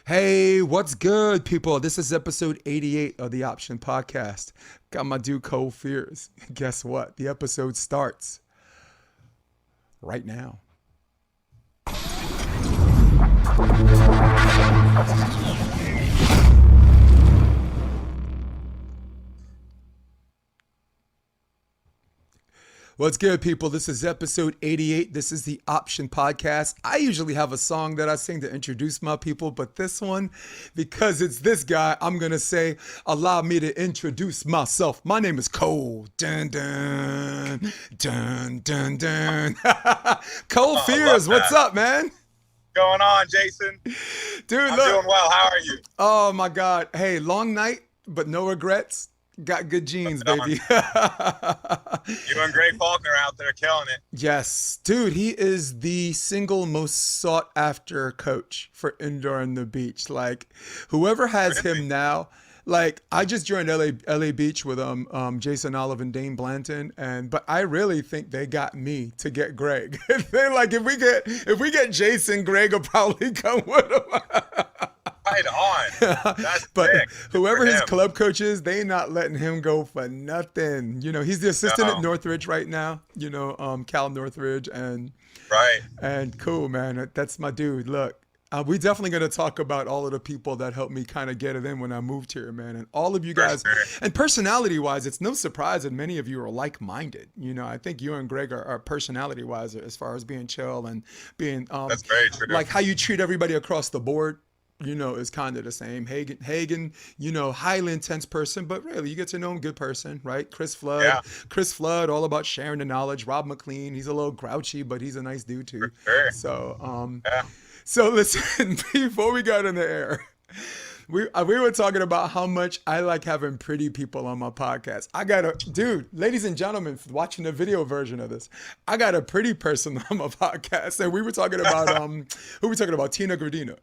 Hey, what's good, people? This is episode 88 of the Option Podcast. Got my dude Fiers. Guess what? The episode starts right now. What's good, people? This is episode 88. This is the Option Podcast. I usually have a song that I sing to introduce my people, but this one, because it's this guy, I'm going to say, allow me to introduce myself. My name is Cole. Dun, dun, dun, dun, dun. Cole Fiers, what's up, man? Going on, Jason? Dude, I'm look. doing well. How are you? Oh, my God. Hey, long night, but no regrets. Got good genes, baby. You and Gray Faulkner out there killing it. Yes, dude, he is the single most sought after coach for indoor and the beach. Like, whoever has him now, like, I just joined LA Beach with Jason Olive and Dane Blanton, but I really think they got me to get Greg. They're like, if we get Jason, Greg will probably come with him. Right on. That's but big. Whoever his club coach is, they not letting him go for nothing. You know, he's the assistant at Northridge right now. You know, Cal Northridge, and cool, man. That's my dude. Look, we definitely going to talk about all of the people that helped me kind of get it in when I moved here, man. And all of you guys, and personality-wise, it's no surprise that many of you are like-minded. You know, I think you and Greg are personality-wise as far as being chill and being that's very true. Like how you treat everybody across the board. You know, is kind of the same. Hagen, you know, highly intense person, but really you get to know him, good person, right? Chris Flood, all about sharing the knowledge. Rob McLean, he's a little grouchy, but he's a nice dude too. Sure. So listen, before we got in the air, we were talking about how much I like having pretty people on my podcast. Dude, ladies and gentlemen, watching the video version of this, I got a pretty person on my podcast, and we were talking about who we talking about? Tina Gradina.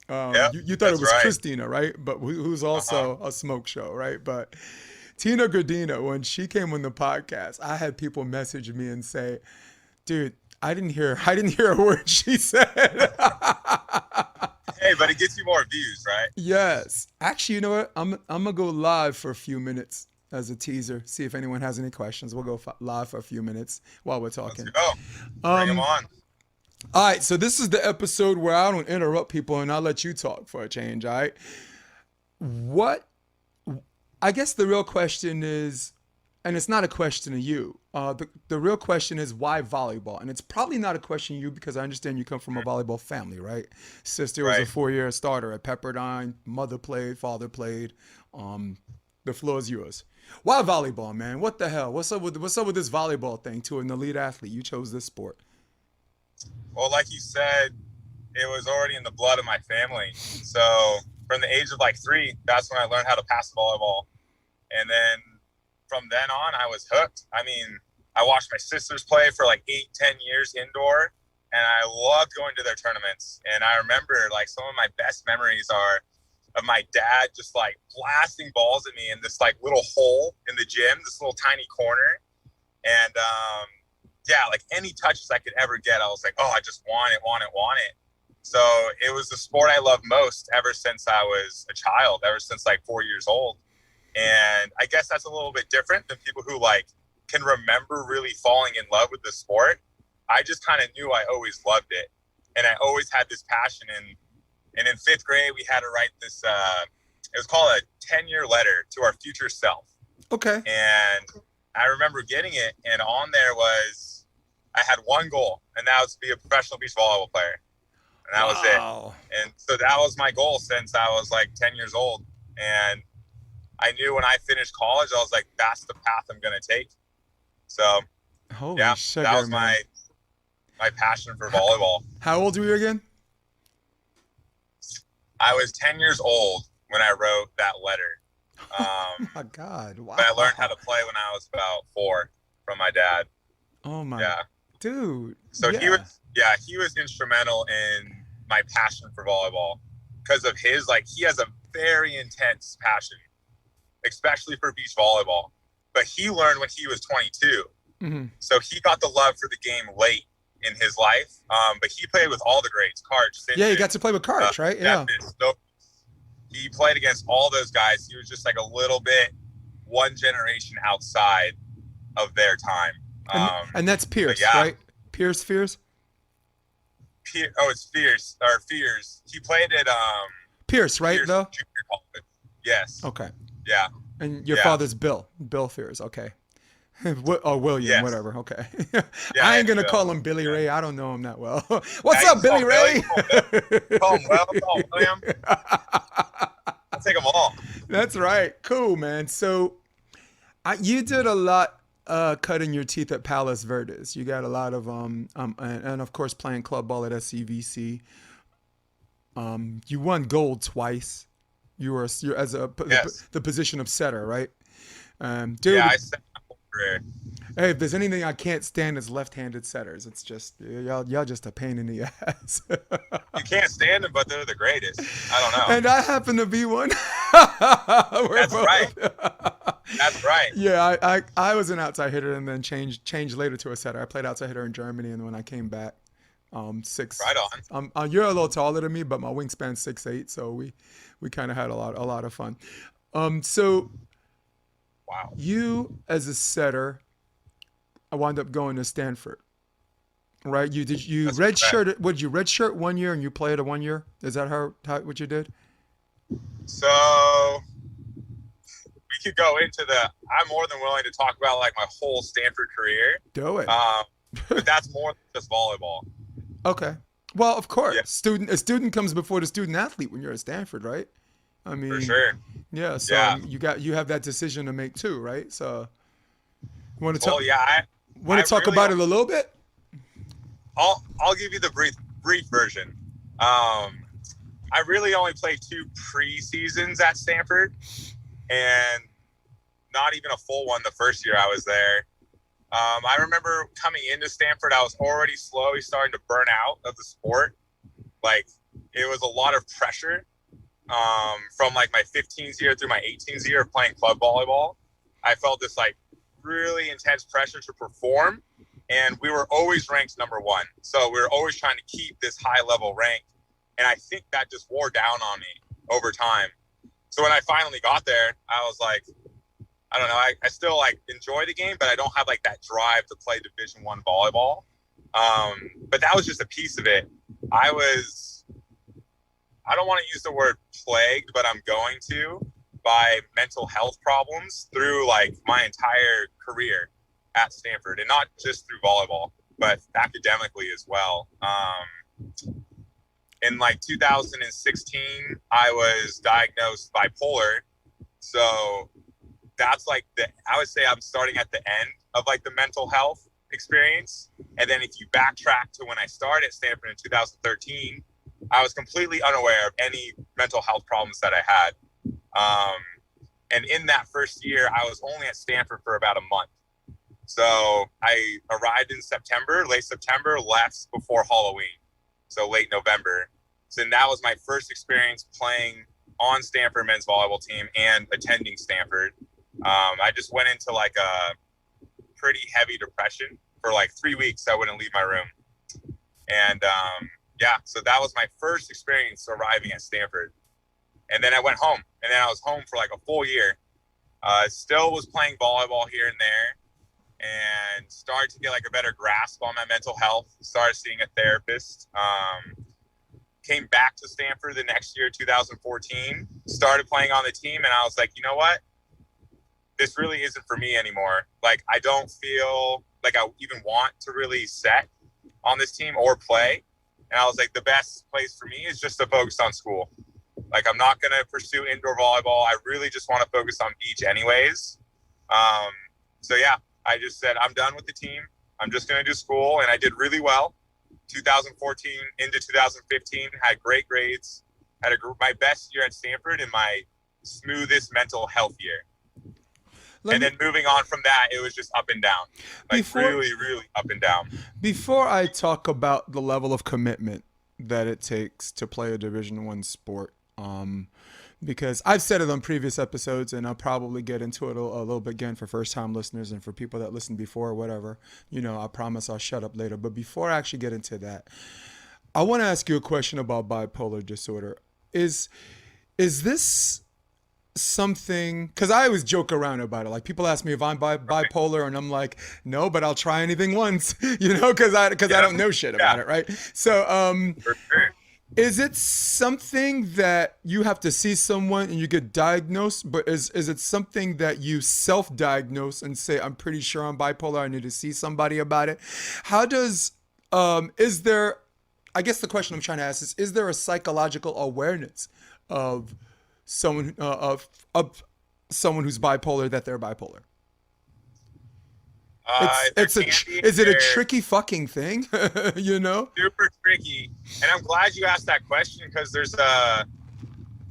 You thought it was right. Christina, right? But who's also a smoke show, right? But Tina Gradina, when she came on the podcast, I had people message me and say, "Dude, I didn't hear a word she said." Hey, but it gets you more views, right? Yes. Actually, you know what? I'm gonna go live for a few minutes as a teaser. See if anyone has any questions. We'll go live for a few minutes while we're talking. Let's go. Bring them on. All right, so this is the episode where I don't interrupt people and I'll let you talk for a change, all right? I guess the real question is, and it's not a question to you, the real question is why volleyball? And it's probably not a question to you because I understand you come from a volleyball family, right? Sister was a 4-year starter at Pepperdine, mother played, father played. The floor is yours. Why volleyball, man? What the hell? What's up with this volleyball thing to an elite athlete? You chose this sport. Well, like you said, it was already in the blood of my family. So from the age of like 3, that's when I learned how to pass the volleyball. And then from then on, I was hooked. I mean, I watched my sisters play for like 8-10 years indoor, and I loved going to their tournaments. And I remember like some of my best memories are of my dad just like blasting balls at me in this like little hole in the gym, this little tiny corner. And, yeah, like any touches I could ever get, I was like, oh, I just want it. So it was the sport I loved most ever since I was a child, ever since like 4 years old. And I guess that's a little bit different than people who like can remember really falling in love with the sport. I just kind of knew I always loved it. And I always had this passion. And in 5th grade, we had to write this, it was called a 10-year letter to our future self. Okay. And I remember getting it, and on there was, I had one goal, and that was to be a professional beach volleyball player. And that was it. And so that was my goal since I was like 10 years old. And I knew when I finished college, I was like, that's the path I'm going to take. So, sugar, that was man. my passion for volleyball. How old were you again? I was 10 years old when I wrote that letter. Oh my God! Wow. But I learned how to play when I was about 4 from my dad. Oh my dude! So he was instrumental in my passion for volleyball because of his he has a very intense passion, especially for beach volleyball. But he learned when he was 22, so he got the love for the game late in his life. But he played with all the greats, Karch. Yeah, you got to play with Karch, right? Yeah. he played against all those guys. He was just like a little bit one generation outside of their time. And that's Pierce, yeah. right? Fiers? It's Fiers. He played at Pierce, right? Fiers though. Junior College. Yes. Okay. Yeah. And your father's Bill Fiers. Okay. Or William, yes. whatever. Okay. Yeah, I ain't gonna call him Billy Ray. I don't know him that well. What's yeah, up, Billy Ray? Call him William. I'll take them all. That's right. Cool, man. So, you did a lot cutting your teeth at Palos Verdes. You got a lot of and of course playing club ball at SCVC. You won gold twice. You're as the position of setter, right? Dude. Yeah, I set my whole career. Hey, if there's anything I can't stand, it's left-handed setters. It's just y'all just a pain in the ass. You can't stand them, but they're the greatest. I don't know. And I happen to be one. That's right. That's right. Yeah, I was an outside hitter and then changed later to a setter. I played outside hitter in Germany, and when I came back, 6. Right on. You're a little taller than me, but my wingspan's 6'8", so we kind of had a lot of fun. So. Wow. You as a setter, I wound up going to Stanford, right? You redshirted? Would you redshirt 1 year and you played a 1 year? Is that what you did? So we could go into I'm more than willing to talk about like my whole Stanford career. Do it. But that's more than just volleyball. Okay. Well, of course, Yeah. A student comes before the student athlete when you're at Stanford, right? I mean, for sure. Yeah. So you have that decision to make too, right? So you want to talk? Well, yeah. Want to talk about it a little bit? I'll give you the brief version. I really only played 2 preseasons at Stanford, and not even a full one the first year I was there. I remember coming into Stanford, I was already slowly starting to burn out of the sport. Like, it was a lot of pressure from like my 15th year through my 18th year of playing club volleyball. I felt this like really intense pressure to perform, and we were always ranked number 1. So we were always trying to keep this high level rank. And I think that just wore down on me over time. So when I finally got there, I was like, I don't know, I still like enjoy the game, but I don't have like that drive to play Division I volleyball. But that was just a piece of it. I don't want to use the word plagued, but I'm going to, by mental health problems through like my entire career at Stanford, and not just through volleyball, but academically as well. In like 2016, I was diagnosed bipolar. So that's like I would say I'm starting at the end of like the mental health experience. And then if you backtrack to when I started at Stanford in 2013, I was completely unaware of any mental health problems that I had. And in that first year, I was only at Stanford for about a month. So I arrived in late September, left before Halloween. So late November. So that was my first experience playing on Stanford men's volleyball team and attending Stanford. I just went into like a pretty heavy depression for like 3 weeks. I wouldn't leave my room. And so that was my first experience arriving at Stanford. And then I went home, and then I was home for like a full year. Still was playing volleyball here and there, and started to get like a better grasp on my mental health. Started seeing a therapist. Came back to Stanford the next year, 2014. Started playing on the team, and I was like, you know what? This really isn't for me anymore. Like, I don't feel like I even want to really set on this team or play. And I was like, the best place for me is just to focus on school. Like, I'm not going to pursue indoor volleyball. I really just want to focus on beach anyways. So yeah, I just said, I'm done with the team. I'm just going to do school. And I did really well. 2014 into 2015, had great grades, had my best year at Stanford and my smoothest mental health year. And then moving on from that, it was just up and down, like really, really up and down. Before I talk about the level of commitment that it takes to play a Division I sport, because I've said it on previous episodes, and I'll probably get into it a little bit again for first-time listeners and for people that listened before or whatever. You know, I promise I'll shut up later. But before I actually get into that, I want to ask you a question about bipolar disorder. Is this something, because I always joke around about it. Like people ask me if I'm Right. bipolar, and I'm like, no, but I'll try anything once, because I Yeah. don't know shit Yeah. about it, right? So For sure. is it something that you have to see someone and you get diagnosed, but is it something that you self-diagnose and say, I'm pretty sure I'm bipolar, I need to see somebody about it? How does is there, I guess the question I'm trying to ask is there a psychological awareness of someone of someone who's bipolar, that they're bipolar? There can be. Is it a They're tricky fucking thing? you know? super tricky, and I'm glad you asked that question because there's a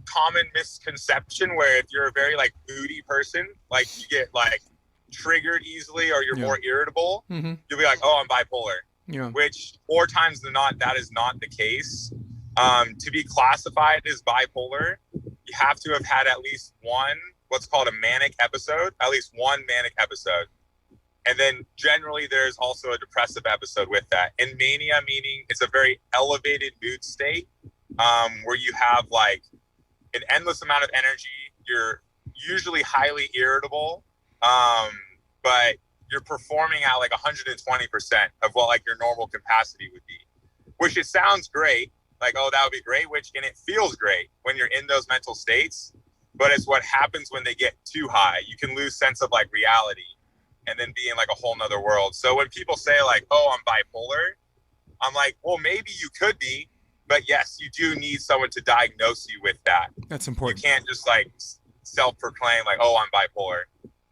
common misconception where if you're a very like moody person, like you get like triggered easily or you're Yeah. more irritable, Mm-hmm. you'll be like, oh, I'm bipolar. Yeah. Which more times than not, that is not the case. To be classified as bipolar, you have to have had at least one, what's called a manic episode, at least one manic episode. And then generally there's also a depressive episode with that. And mania meaning it's a very elevated mood state where you have like an endless amount of energy. You're usually highly irritable, but you're performing at like 120% of what like your normal capacity would be, which it sounds great. Like, oh, that would be great, and it feels great when you're in those mental states. But it's what happens when they get too high. You can lose sense of like reality and then be in like a whole nother world. So when people say like, oh, I'm bipolar, I'm like, well, maybe you could be, but yes, you do need someone to diagnose you with that. That's You important. can't just like self-proclaim like, oh, I'm bipolar.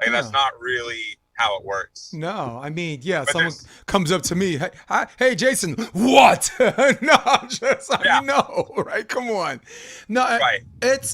Like that's Yeah. not really how it works. No, I mean, yeah, But someone there's, comes up to me, hey, hi, hey Jason, what? No, I'm just, yeah, no, right? Come on. No, right,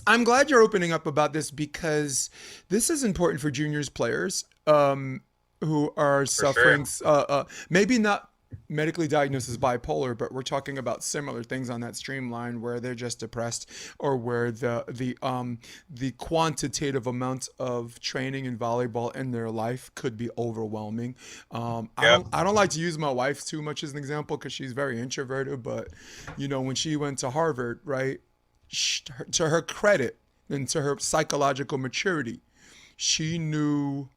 I'm glad you're opening up about this because this is important for juniors players who are for sure. suffering, maybe not medically diagnosed as bipolar, but we're talking about similar things on that streamline where they're just depressed, or where the quantitative amount of training in volleyball in their life could be overwhelming. Yep. I don't like to use my wife too much as an example because she's very introverted, but when she went to Harvard, right, to her credit and to her psychological maturity, she knew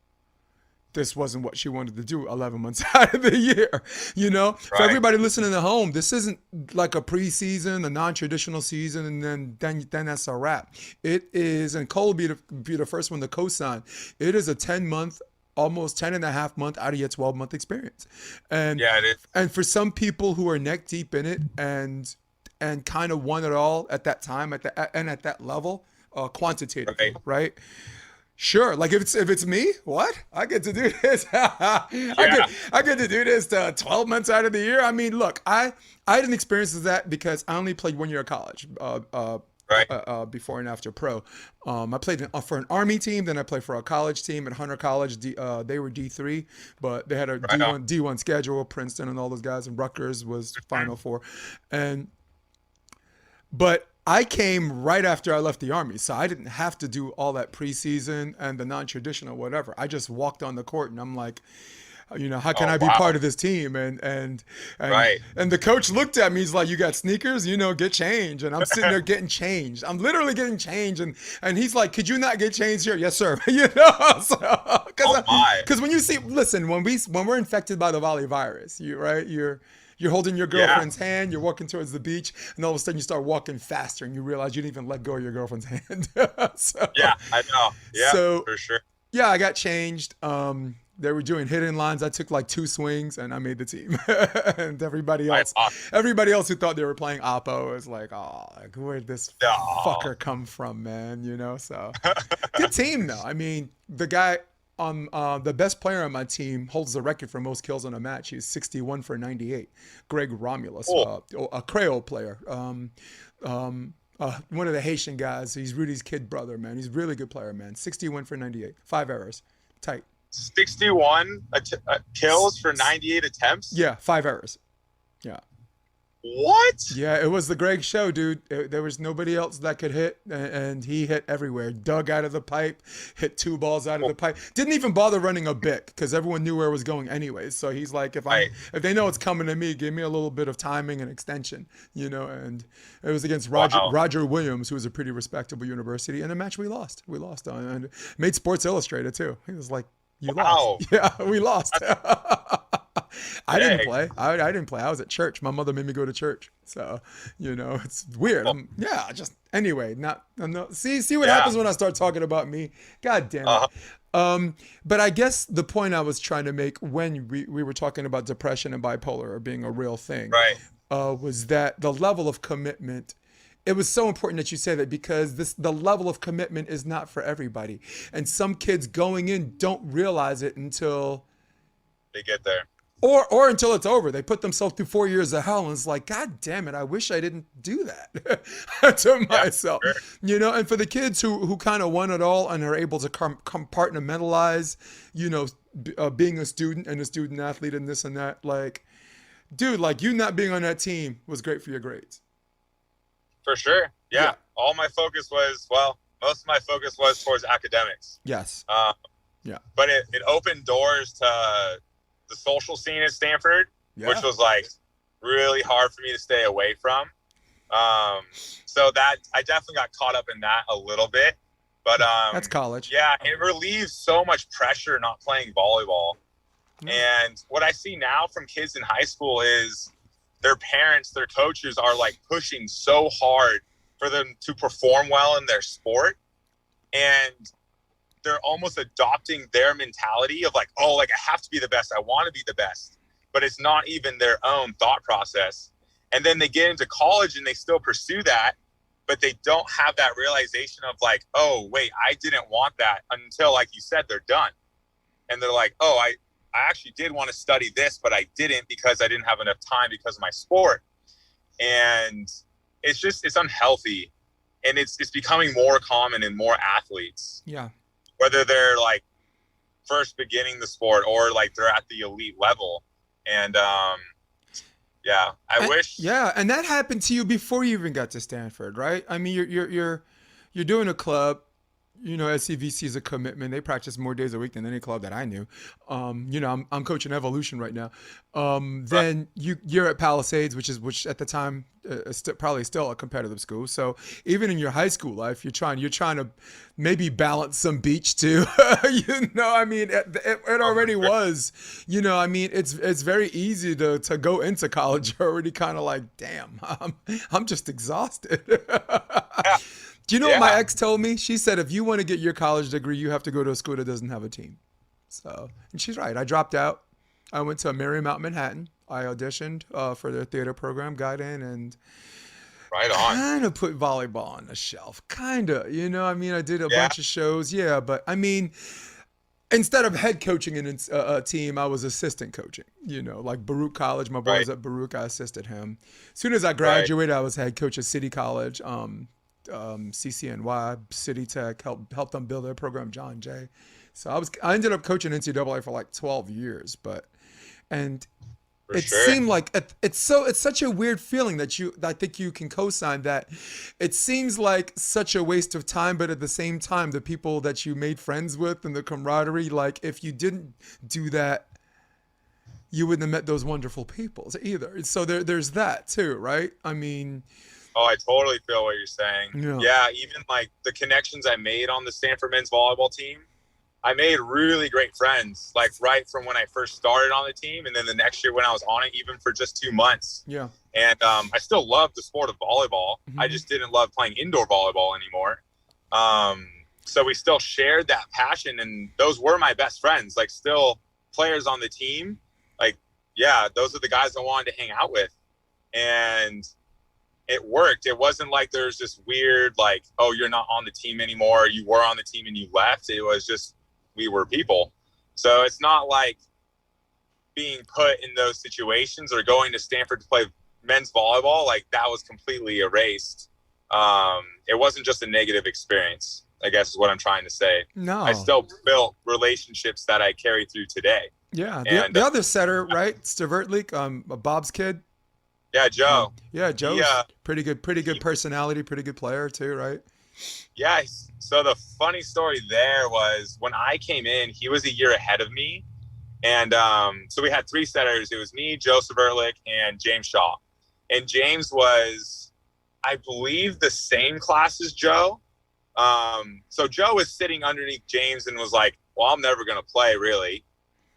this wasn't what she wanted to do 11 months out of the year. For Right. everybody listening at home, this isn't like a preseason, a non-traditional season, and then that's a wrap. It is, and Cole will be the first one to co-sign. It is a 10-month, almost 10 and a half month out of your 12-month experience. And Yeah, it is. and for some people who are neck deep in it and kind of won it all at that time at that level, quantitatively, Right. right? Sure, like if it's me, what? I get to do this. Yeah. I get to do this 12 months out of the year. I mean, look, I didn't experience that because I only played 1 year of college. Right. Before and after pro, I played for an Army team. Then I played for a college team at Hunter College. They were D3, but they had a Right on. D1 schedule. Princeton and all those guys, and Rutgers was Final Four, and but I came right after I left the Army, so I didn't have to do all that preseason and the non-traditional whatever. I just walked on the court, and I'm like, how can Oh I be wow. part of this team? And Right. and the coach looked at me. He's like, "You got sneakers? Get change." And I'm sitting there getting changed. I'm literally getting changed, and he's like, "Could you not get changed here?" Yes, sir. So Oh my. because when you see, listen, when we're infected by the volley virus, you're holding your Yeah. girlfriend's hand, you're walking towards the beach, and all of a sudden you start walking faster, and you realize you didn't even let go of your girlfriend's hand. so, Yeah, I know. Yeah, so for sure. yeah, I got changed. They were doing hidden lines. I took like 2 swings, and I made the team. And Right. everybody else who thought they were playing Oppo was like, "Oh, like where'd this No. fucker come from, man?" So good team though. I mean, the guy the best player on my team holds the record for most kills in a match. He's 61 for 98. Greg Romulus, Cool. a Creole player. One of the Haitian guys. He's Rudy's kid brother, man. He's a really good player, man. 61 for 98. 5 errors. Tight. 61 kills for 98 attempts. Yeah, 5 errors. Yeah. What? Yeah, it was the Greg show, dude. There was nobody else that could hit, and he hit everywhere. Dug out of the pipe, hit 2 balls out of the pipe. Didn't even bother running a bic because everyone knew where it was going anyways. So he's like, Right. if they know it's coming to me, give me a little bit of timing and extension, And it was against Wow. Roger Williams, who was a pretty respectable university, and a match we lost. We lost on, and made Sports Illustrated too. He was like, "You Wow. lost." Yeah, we lost. I didn't Dang. play. I didn't play. I was at church. My mother made me go to church. So, it's weird. Anyway, I'm not see what Yeah. happens when I start talking about me. God damn it. But I guess the point I was trying to make when we were talking about depression and bipolar being a real thing, Right. was that the level of commitment. It was so important that you say that because the level of commitment is not for everybody. And some kids going in don't realize it until They get there. or until it's over. They put themselves through 4 years of hell and it's like, God damn it, I wish I didn't do that to myself. Sure. And for the kids who kind of want it all and are able to compartmentalize, being a student and a student athlete and this and that, like, dude, like you not being on that team was great for your grades. For sure. Yeah. All my focus was, most of my focus was towards academics. Yes. Yeah. But it opened doors to the social scene at Stanford, which was like really hard for me to stay away from. So that I definitely got caught up in that a little bit, but that's college. Yeah, it relieves so much pressure not playing volleyball. And what I see now from kids in high school is their parents, their coaches are like pushing so hard for them to perform well in their sport. And they're almost adopting their mentality of like, oh, like I have to be the best. I want to be the best. But it's not even their own thought process. And then they get into college and they still pursue that, but they don't have that realization of like, oh, wait, I didn't want that until, like you said, they're done. And they're like, oh, I actually did want to study this, but I didn't because I didn't have enough time because of my sport. And it's unhealthy. And it's becoming more common in more athletes. Yeah. Whether they're like first beginning the sport or like they're at the elite level. And I wish. Yeah, and that happened to you before you even got to Stanford, right? I mean, you're doing a club. SCVC is a commitment. They practice more days a week than any club that I knew. I'm coaching Evolution right now. Then you're at Palisades, which at the time is probably still a competitive school. So even in your high school life, you're trying to maybe balance some beach too. I mean, it already was. I mean, it's very easy to go into college already kind of like, damn, I'm just exhausted. Do you know what my ex told me? She said, if you want to get your college degree, you have to go to a school that doesn't have a team. So, and she's right. I dropped out. I went to Marymount, Manhattan. I auditioned for their theater program, got in, and kind of put volleyball on the shelf. Kind of, I mean, I did a bunch of shows. Yeah, but I mean, instead of head coaching in a team, I was assistant coaching. Like Baruch College. My brother's at Baruch. I assisted him. As soon as I graduated, I was head coach at City College. CCNY, City Tech, helped them build their program, John Jay. So I ended up coaching NCAA for like 12 years, seemed like it's such a weird feeling that I think you can co-sign that. It seems like such a waste of time, but at the same time, the people that you made friends with and the camaraderie, like if you didn't do that, you wouldn't have met those wonderful people either. So there's that too, right? I mean. Oh, I totally feel what you're saying. Yeah, even like the connections I made on the Stanford men's volleyball team, I made really great friends, like right from when I first started on the team. And then the next year when I was on it, even for just 2 months. Yeah. And I still loved the sport of volleyball. Mm-hmm. I just didn't love playing indoor volleyball anymore. So we still shared that passion, and those were my best friends, like still players on the team. Like, yeah, those are the guys I wanted to hang out with. And it worked. It wasn't like there's this weird, like, oh, you're not on the team anymore. You were on the team and you left. It was just, we were people. So it's not like being put in those situations or going to Stanford to play men's volleyball. Like that was completely erased. It wasn't just a negative experience, I guess is what I'm trying to say. No. I still built relationships that I carry through today. Yeah. The other setter, right? Stavertlik, Bob's kid. Yeah, Joe. Yeah, He, Joe's pretty good he, personality, pretty good player too, right? yeah. So the funny story there was when I came in, he was a year ahead of me. And so we had three setters. It was me, Joseph Ehrlich, and James Shaw. And James was, I believe, the same class as Joe. So Joe was sitting underneath James and was like, well, I'm never going to play really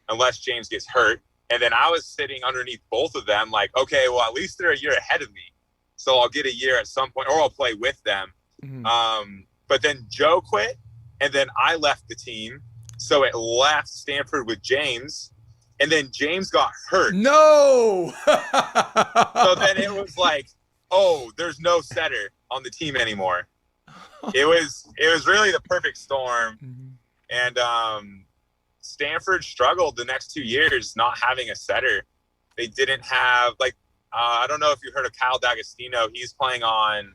unless James gets hurt. And then I was sitting underneath both of them like, okay, well, at least they're a year ahead of me. So I'll get a year at some point or I'll play with them. But then Joe quit and then I left the team. So it left Stanford with James, and then James got hurt. No. So then it was like, oh, there's no setter on the team anymore. It was really the perfect storm. And Stanford struggled the next 2 years not having a setter. They didn't have I don't know if you heard of Kyle D'Agostino. He's playing on,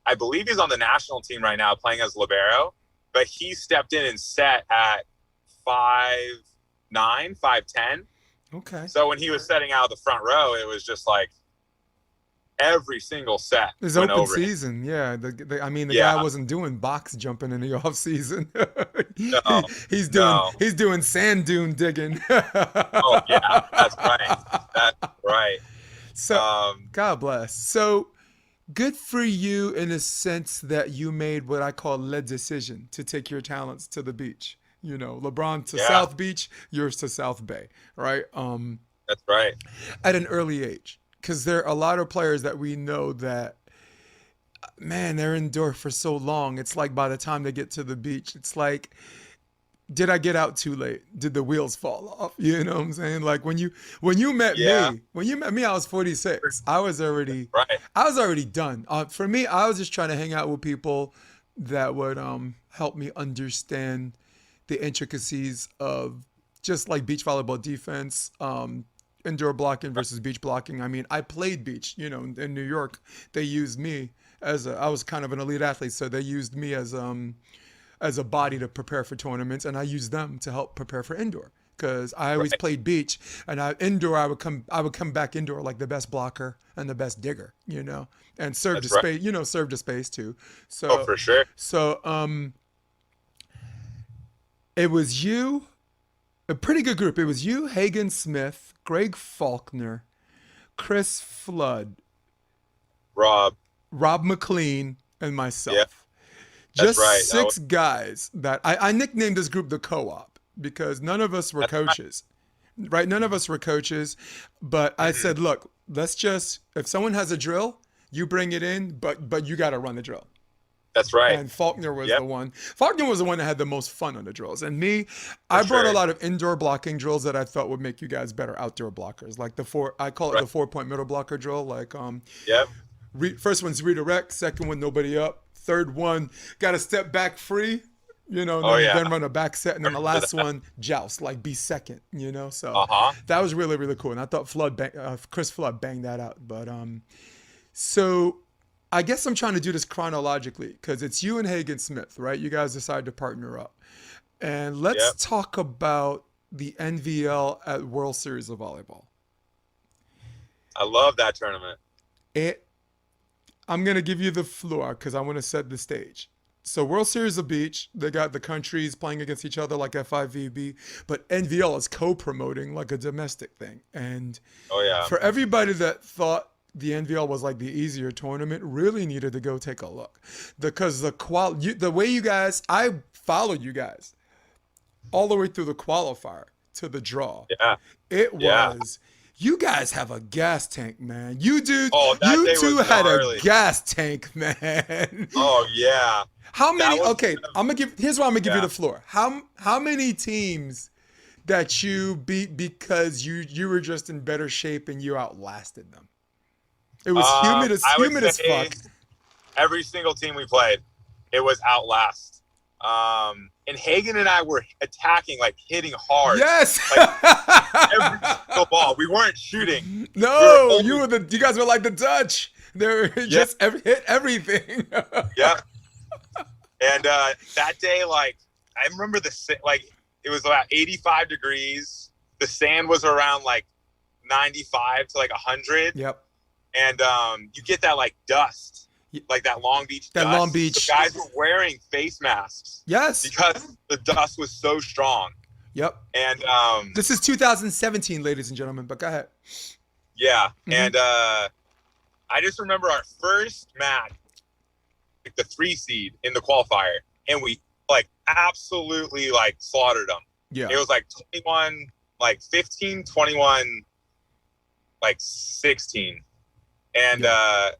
I believe he's on the national team right now playing as libero, but he stepped in and set at 5'9", 5'10". Okay. So when he was setting out of the front row, it was just like every single set His went open over season, yeah. The Yeah. guy wasn't doing box jumping in the off season. No, he's doing sand dune digging. Oh yeah, that's right. That's right. So God bless. So good for you in a sense that you made what I call le decision to take your talents to the beach. You know, LeBron to Yeah. South Beach, yours to South Bay, right? That's right. At an early age, because there are a lot of players that we know that, man, they're indoor for so long. It's like by the time they get to the beach, it's like, did I get out too late? Did the wheels fall off? You know what I'm saying? Like when you met Yeah. me, I was 46. I was already Right. done. For me, I was just trying to hang out with people that would help me understand the intricacies of just like beach volleyball defense, indoor blocking versus beach blocking. I mean, I played beach, you know, in New York. They used me I was kind of an elite athlete, so they used me as a body to prepare for tournaments, and I used them to help prepare for indoor. Because I always played beach, and indoor I would come back indoor like the best blocker and the best digger, you know, and serve to space, you know, serve to space too. So, Oh, for sure. So, it was you, a pretty good group. It was you, Hagen Smith, Greg Faulkner, Chris Flood, Rob. McLean, and myself. Yeah. Just right. six guys that I nicknamed this group the CoOp because none of us were coaches, right? None of us were coaches, but I said, look, let's just, if someone has a drill, you bring it in, but you got to run the drill. That's right. And Faulkner was the one. Faulkner was the one that had the most fun on the drills. And me, I brought a lot of indoor blocking drills that I thought would make you guys better outdoor blockers. Like I call it the 4-point middle blocker drill. Like, first one's redirect, second one, nobody up. Third one, got to step back free, you know, then run a back set. And then the last one, joust, like be second, you know. So that was really, really cool. And I thought Chris Flood banged that out. But so I guess I'm trying to do this chronologically because it's you and Hagen Smith, right? You guys decided to partner up. And let's talk about the NVL at World Series of Volleyball. I love that tournament. I'm going to give you the floor because I want to set the stage. So World Series of Beach, they got the countries playing against each other like FIVB, but NVL is co-promoting like a domestic thing. And for everybody that thought the NVL was like the easier tournament, really needed to go take a look. Because the way you guys, I followed you guys all the way through the qualifier to the draw. Yeah. It was... You guys have a gas tank, man. You two had a gas tank, man. Oh yeah. How many? Okay, here's why I'm gonna give you the floor. How many teams that you beat because you were just in better shape and you outlasted them? It was humid as fuck. Every single team we played, it was outlast. And Hagen and I were attacking, like hitting hard. Yes. Like, every single ball. We weren't shooting. No, you guys were like the Dutch. They just hit everything. Yeah. And that day, like, I remember it was about 85 degrees. The sand was around like 95 to like 100. Yep. and you get that like dust, like that Long Beach that dust. Long Beach. So guys were wearing face masks. Yes. Because the dust was so strong. Yep. And this is 2017, ladies and gentlemen, but go ahead. Yeah. And I just remember our first match, like the 3 seed in the qualifier, and we like absolutely like slaughtered them. Yeah. It was like 21, like 15, 21, like 16. And I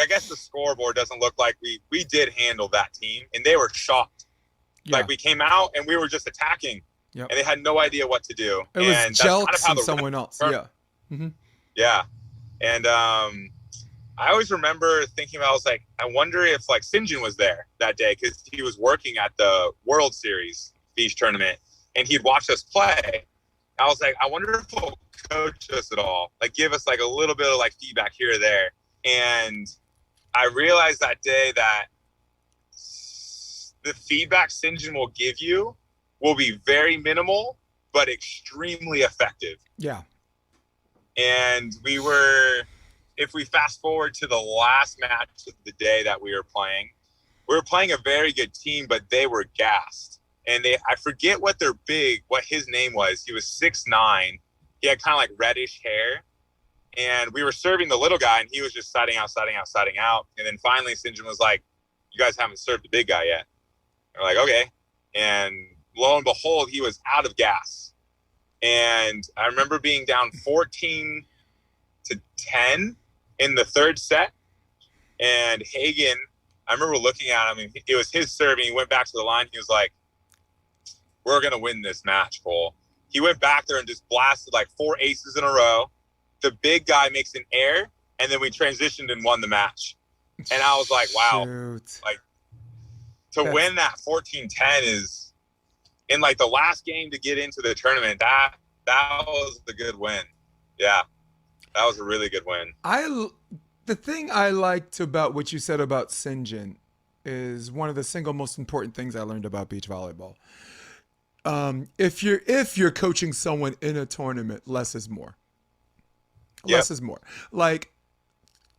guess the scoreboard doesn't look like we did handle that team, and they were shocked. Yeah. Like we came out and we were just attacking, and they had no idea what to do. It was Jelks and someone else. Yeah. Yeah. And I always remember thinking about, I was like, I wonder if like St. John was there that day, because he was working at the World Series beach tournament, and he'd watch us play. I was like, I wonder if he'll coach us at all, like give us like a little bit of like feedback here or there. And I realized that day that the feedback St. John will give you will be very minimal, but extremely effective. Yeah. And if we fast forward to the last match of the day that we were playing a very good team, but they were gassed. And I forget what his name was. He was 6'9". He had kind of like reddish hair. And we were serving the little guy, and he was just siding out. And then finally, St. John was like, you guys haven't served the big guy yet. We're like, okay. And lo and behold, he was out of gas. And I remember being down 14-10 in the third set. And Hagen, I remember looking at him, and it was his serve, and he went back to the line. He was like, we're going to win this match, Cole. He went back there and just blasted like 4 aces in a row. The big guy makes an air, and then we transitioned and won the match. And I was like, wow. Shoot. Like, to win that 14-10 is, in like the last game to get into the tournament, that was a good win. Yeah, that was a really good win. The thing I liked about what you said about St. John is one of the single most important things I learned about beach volleyball. If you're coaching someone in a tournament, less is more. Less is more. Like,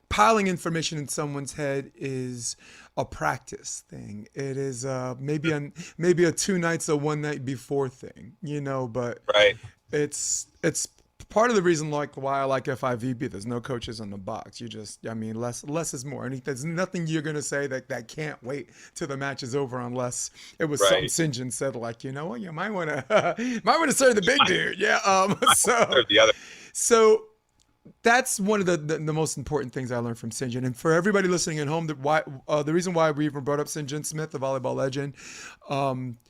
piling information in someone's head is a practice thing. It is maybe a 2 nights or 1 night before thing, but right. It's part of the reason why I like FIVB. There's no coaches on the box. Less is more. And there's nothing you're gonna say that can't wait till the match is over, unless it was something St. John said, like, you might want to serve the big dude. Yeah. So that's one of the most important things I learned from St. John. And for everybody listening at home, the reason why we even brought up St. John Smith, the volleyball legend,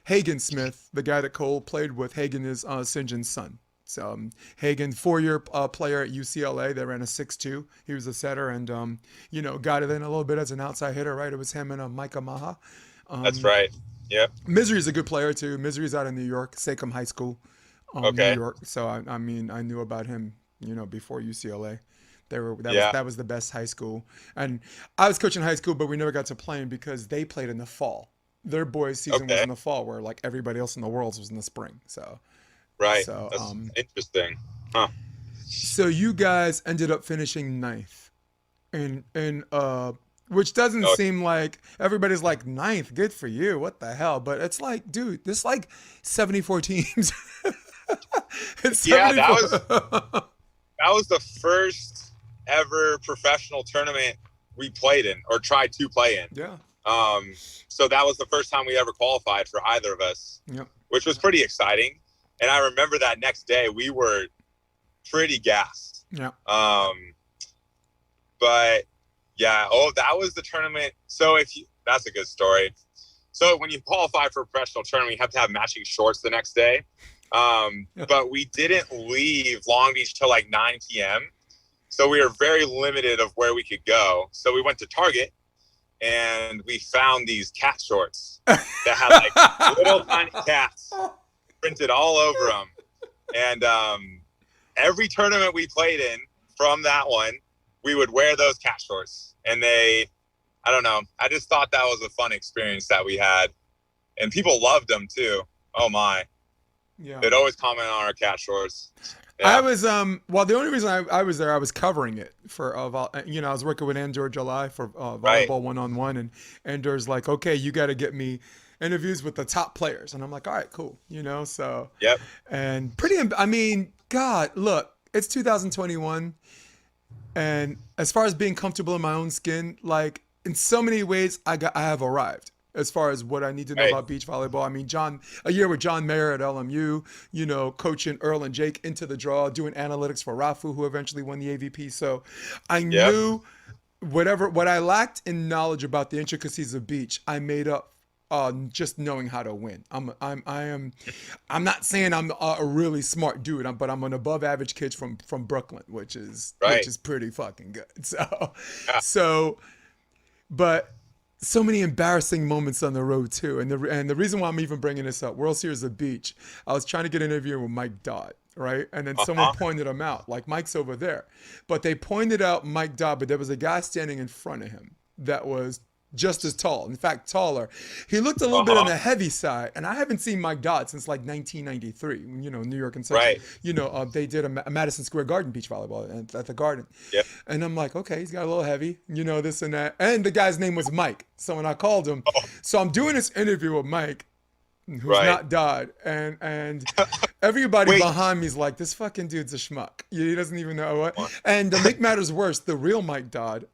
Hagen Smith, the guy that Cole played with, Hagen is St. John's son. So Hagen, 4-year player at UCLA. They ran a 6'2". He was a setter, and got it in a little bit as an outside hitter. Right, it was him and Micah Maha. That's right. Yep. Misery's a good player too. Misery's out in New York, Sachem High School, New York. So I knew about him, before UCLA. That was the best high school. And I was coaching high school, but we never got to play because they played in the fall. Their boys' season was in the fall, where like everybody else in the world was in the spring. So. Right. So, that's interesting. Huh. So you guys ended up finishing 9th, and which doesn't seem like everybody's like 9th. Good for you. What the hell? But it's like, dude, there's like 74 teams. Yeah, that was the first ever professional tournament we played in or tried to play in. Yeah. So that was the first time we ever qualified for either of us. Yep. Which was pretty exciting. And I remember that next day we were pretty gassed. Yeah. But yeah, that was the tournament. So that's a good story. So when you qualify for a professional tournament, you have to have matching shorts the next day. But we didn't leave Long Beach till like 9 p.m. So we were very limited of where we could go. So we went to Target and we found these cat shorts that had like little tiny cats printed all over them. And every tournament we played in from that one, we would wear those cat shorts. And I don't know, I just thought that was a fun experience that we had. And people loved them too. Oh my. Yeah. They'd always comment on our cat shorts. I Yeah. was well. The only reason I was there, I was covering it for I was working with Andor July for Right. volleyball 1-on-1, and Andor's like, okay, you got to get me interviews with the top players, and I'm like, all right, cool, so Yep. and pretty. I mean, God, look, it's 2021, and as far as being comfortable in my own skin, like in so many ways, I have arrived as far as what I need to know Right. about beach volleyball. I mean, a year with John Mayer at LMU, coaching Earl and Jake into the draw, doing analytics for Rafu, who eventually won the AVP. So I Yep. knew what I lacked in knowledge about the intricacies of beach, I made up just knowing how to win. I'm not saying I'm a really smart dude, but I'm an above average kid from Brooklyn, which is Right. pretty fucking good. Yeah. So, but so many embarrassing moments on the road too, and the reason why I'm even bringing this up, World Series of Beach, I was trying to get an interview with Mike Dodd, right? And then someone pointed him out, like Mike's over there, but they pointed out Mike Dodd, but there was a guy standing in front of him that was just as tall, in fact taller. He looked a little bit on the heavy side, and I haven't seen Mike Dodd since like 1993 when New York and Central, Right. they did a Madison Square Garden beach volleyball at the Garden. Yep. And I'm like, okay, he's got a little heavy, this and that. And the guy's name was Mike. So when I called him, so I'm doing this interview with Mike, who's Right. not Dodd, and everybody Wait. behind me is like, this fucking dude's a schmuck. He doesn't even know what. And to make matters worse, the real Mike Dodd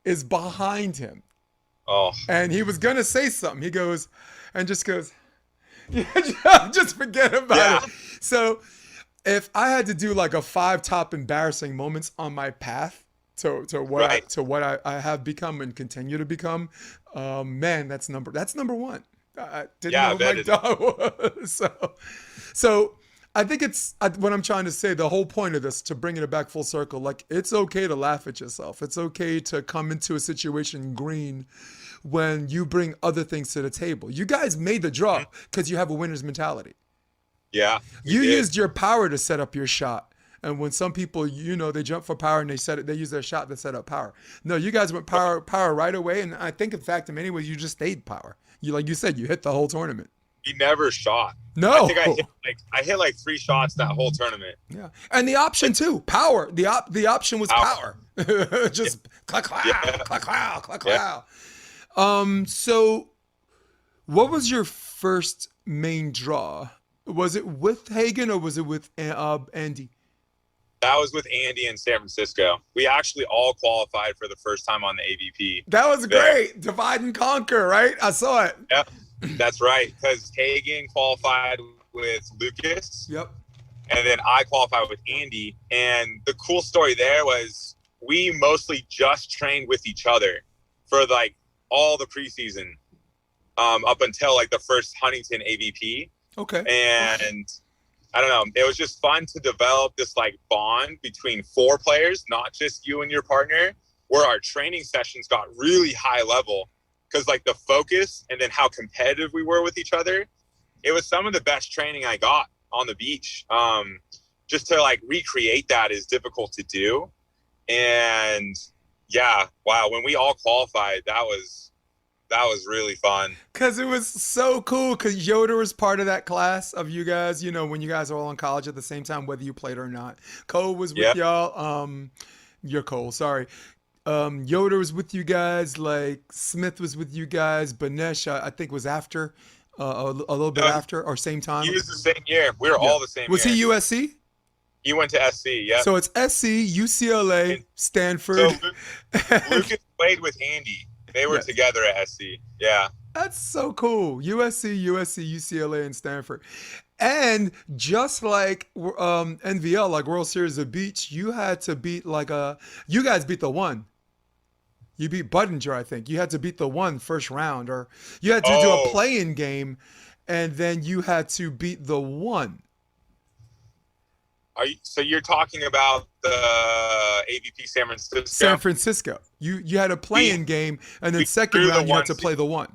is behind him. Oh. And he was gonna say something. He goes, just forget about it. So if I had to do like a 5 top embarrassing moments on my path to what I have become and continue to become, man, that's number one. I didn't know who Mike Dodd was. So I think it's what I'm trying to say. The whole point of this, to bring it back full circle, like it's okay to laugh at yourself. It's okay to come into a situation green when you bring other things to the table. You guys made the draw because you have a winner's mentality. Yeah. You used your power to set up your shot. And when some people, they jump for power and they use their shot to set up power. No, you guys went power right away. And I think, in fact, in many ways, you just stayed power. Like you said, you hit the whole tournament. He never shot. No. I think I hit like 3 shots that whole tournament. Yeah. And the option too, power. The option was power. Just clack, clack. So what was your first main draw? Was it with Hagen or was it with Andy? That was with Andy in San Francisco. We actually all qualified for the first time on the AVP. That was great. Divide and conquer, right? I saw it. Yep, that's right. Because Hagen qualified with Lucas. Yep. And then I qualified with Andy. And the cool story there was we mostly just trained with each other for like all the preseason up until like the first Huntington AVP. Okay. And I don't know, it was just fun to develop this like bond between 4 players, not just you and your partner, where our training sessions got really high level because like the focus and then how competitive we were with each other. It was some of the best training I got on the beach. Just to like recreate that is difficult to do. And yeah, wow, when we all qualified, that was really fun. Because it was so cool because Yoder was part of that class of you guys, when you guys are all in college at the same time, whether you played or not. Cole was with y'all. You're Cole, sorry. Yoder was with you guys. Like Smith was with you guys. Benesh, I think, was after, a little bit after or same time. He was the same year. We were all the same Was year. he USC? He went to SC, yeah. So it's SC, UCLA, Stanford. So Lucas played with Andy. They were together at SC. Yeah. That's so cool. USC, UCLA, and Stanford. And just like NVL, like World Series of Beach, you had to beat you guys beat the 1. You beat Budinger, I think. You had to beat the 1 first round, or you had to do a play-in game, and then you had to beat the 1. So you're talking about the AVP San Francisco? San Francisco. You had a play-in game, and then second round you had to play the 1.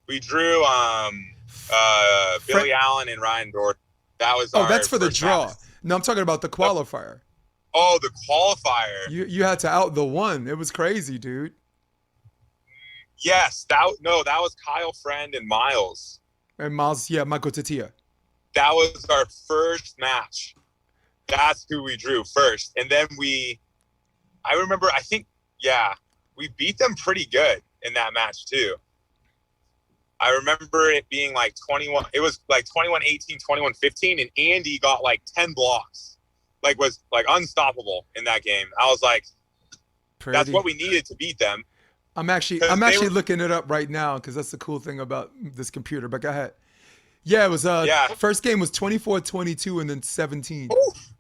We drew Billy Allen and Ryan Dorf. That was that's for the draw. No, I'm talking about the qualifier. Oh, the qualifier. You had to out the 1. It was crazy, dude. Yes, that was Kyle Friend and Miles. And Miles, Michael Tatia. that was our first match. That's who we drew first. And then I remember, we beat them pretty good in that match too. I remember it being like 21, it was like 21-18, 21-15, and Andy got like 10 blocks. Like was like unstoppable in that game. I was like, that's what we needed to beat them. I'm actually looking it up right now because that's the cool thing about this computer. But go ahead. Yeah, it was first game was 24-22 and then 17. Oof.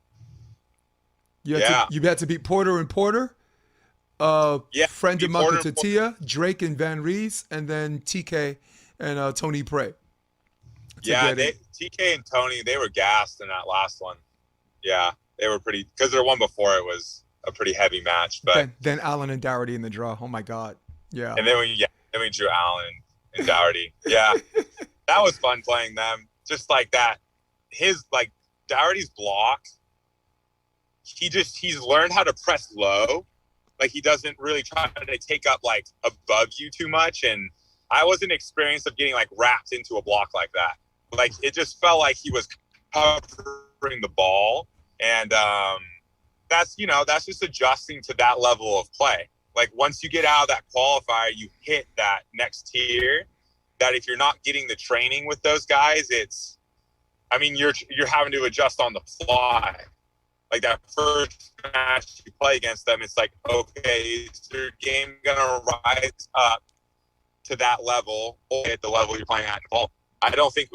You had to beat Porter and Porter, Friend of Tatia, Drake and Van Rees, and then TK and Tony Prey. TK and Tony, they were gassed in that last one. Yeah, they were pretty, because their one before it was a pretty heavy match. But then Allen and Dougherty in the draw. Oh my God. Yeah. And then we drew Allen and Dougherty. Yeah. That was fun playing them. Just like that. His like Dougherty's block, he's learned how to press low. Like he doesn't really try to take up like above you too much. And I wasn't experienced of getting like wrapped into a block like that. Like it just felt like he was covering the ball. And that's just adjusting to that level of play. Like once you get out of that qualifier, you hit that next tier that if you're not getting the training with those guys, you're having to adjust on the fly. Like that first match you play against them, it's like, okay, is your game gonna rise up to that level or at the level you're playing at? Well, I don't think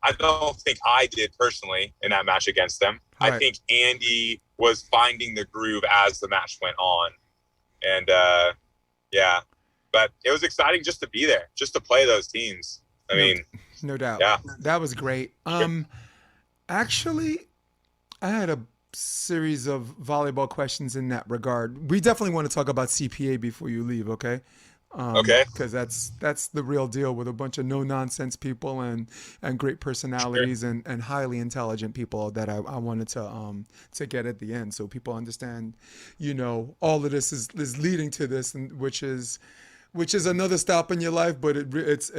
I did personally in that match against them. Right. I think Andy was finding the groove as the match went on. And but it was exciting just to be there, just to play those teams. No doubt. Yeah. That was great. Actually, I had a series of volleyball questions in that regard. We definitely want to talk about CPA before you leave, okay? Okay. Because that's the real deal with a bunch of no-nonsense people and great personalities. Sure. and highly intelligent people that I wanted to get at the end so people understand, all of this is leading to this, and which is another stop in your life, but it's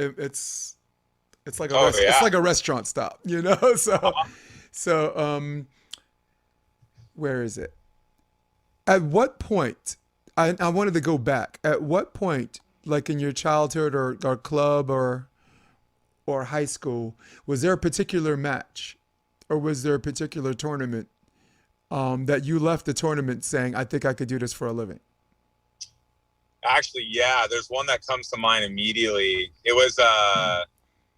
like it's like a restaurant stop, So where is it? At what point? I wanted to go back. At what point, like in your childhood or club or high school, was there a particular match or was there a particular tournament that you left the tournament saying, I think I could do this for a living? Actually, yeah, there's one that comes to mind immediately. It was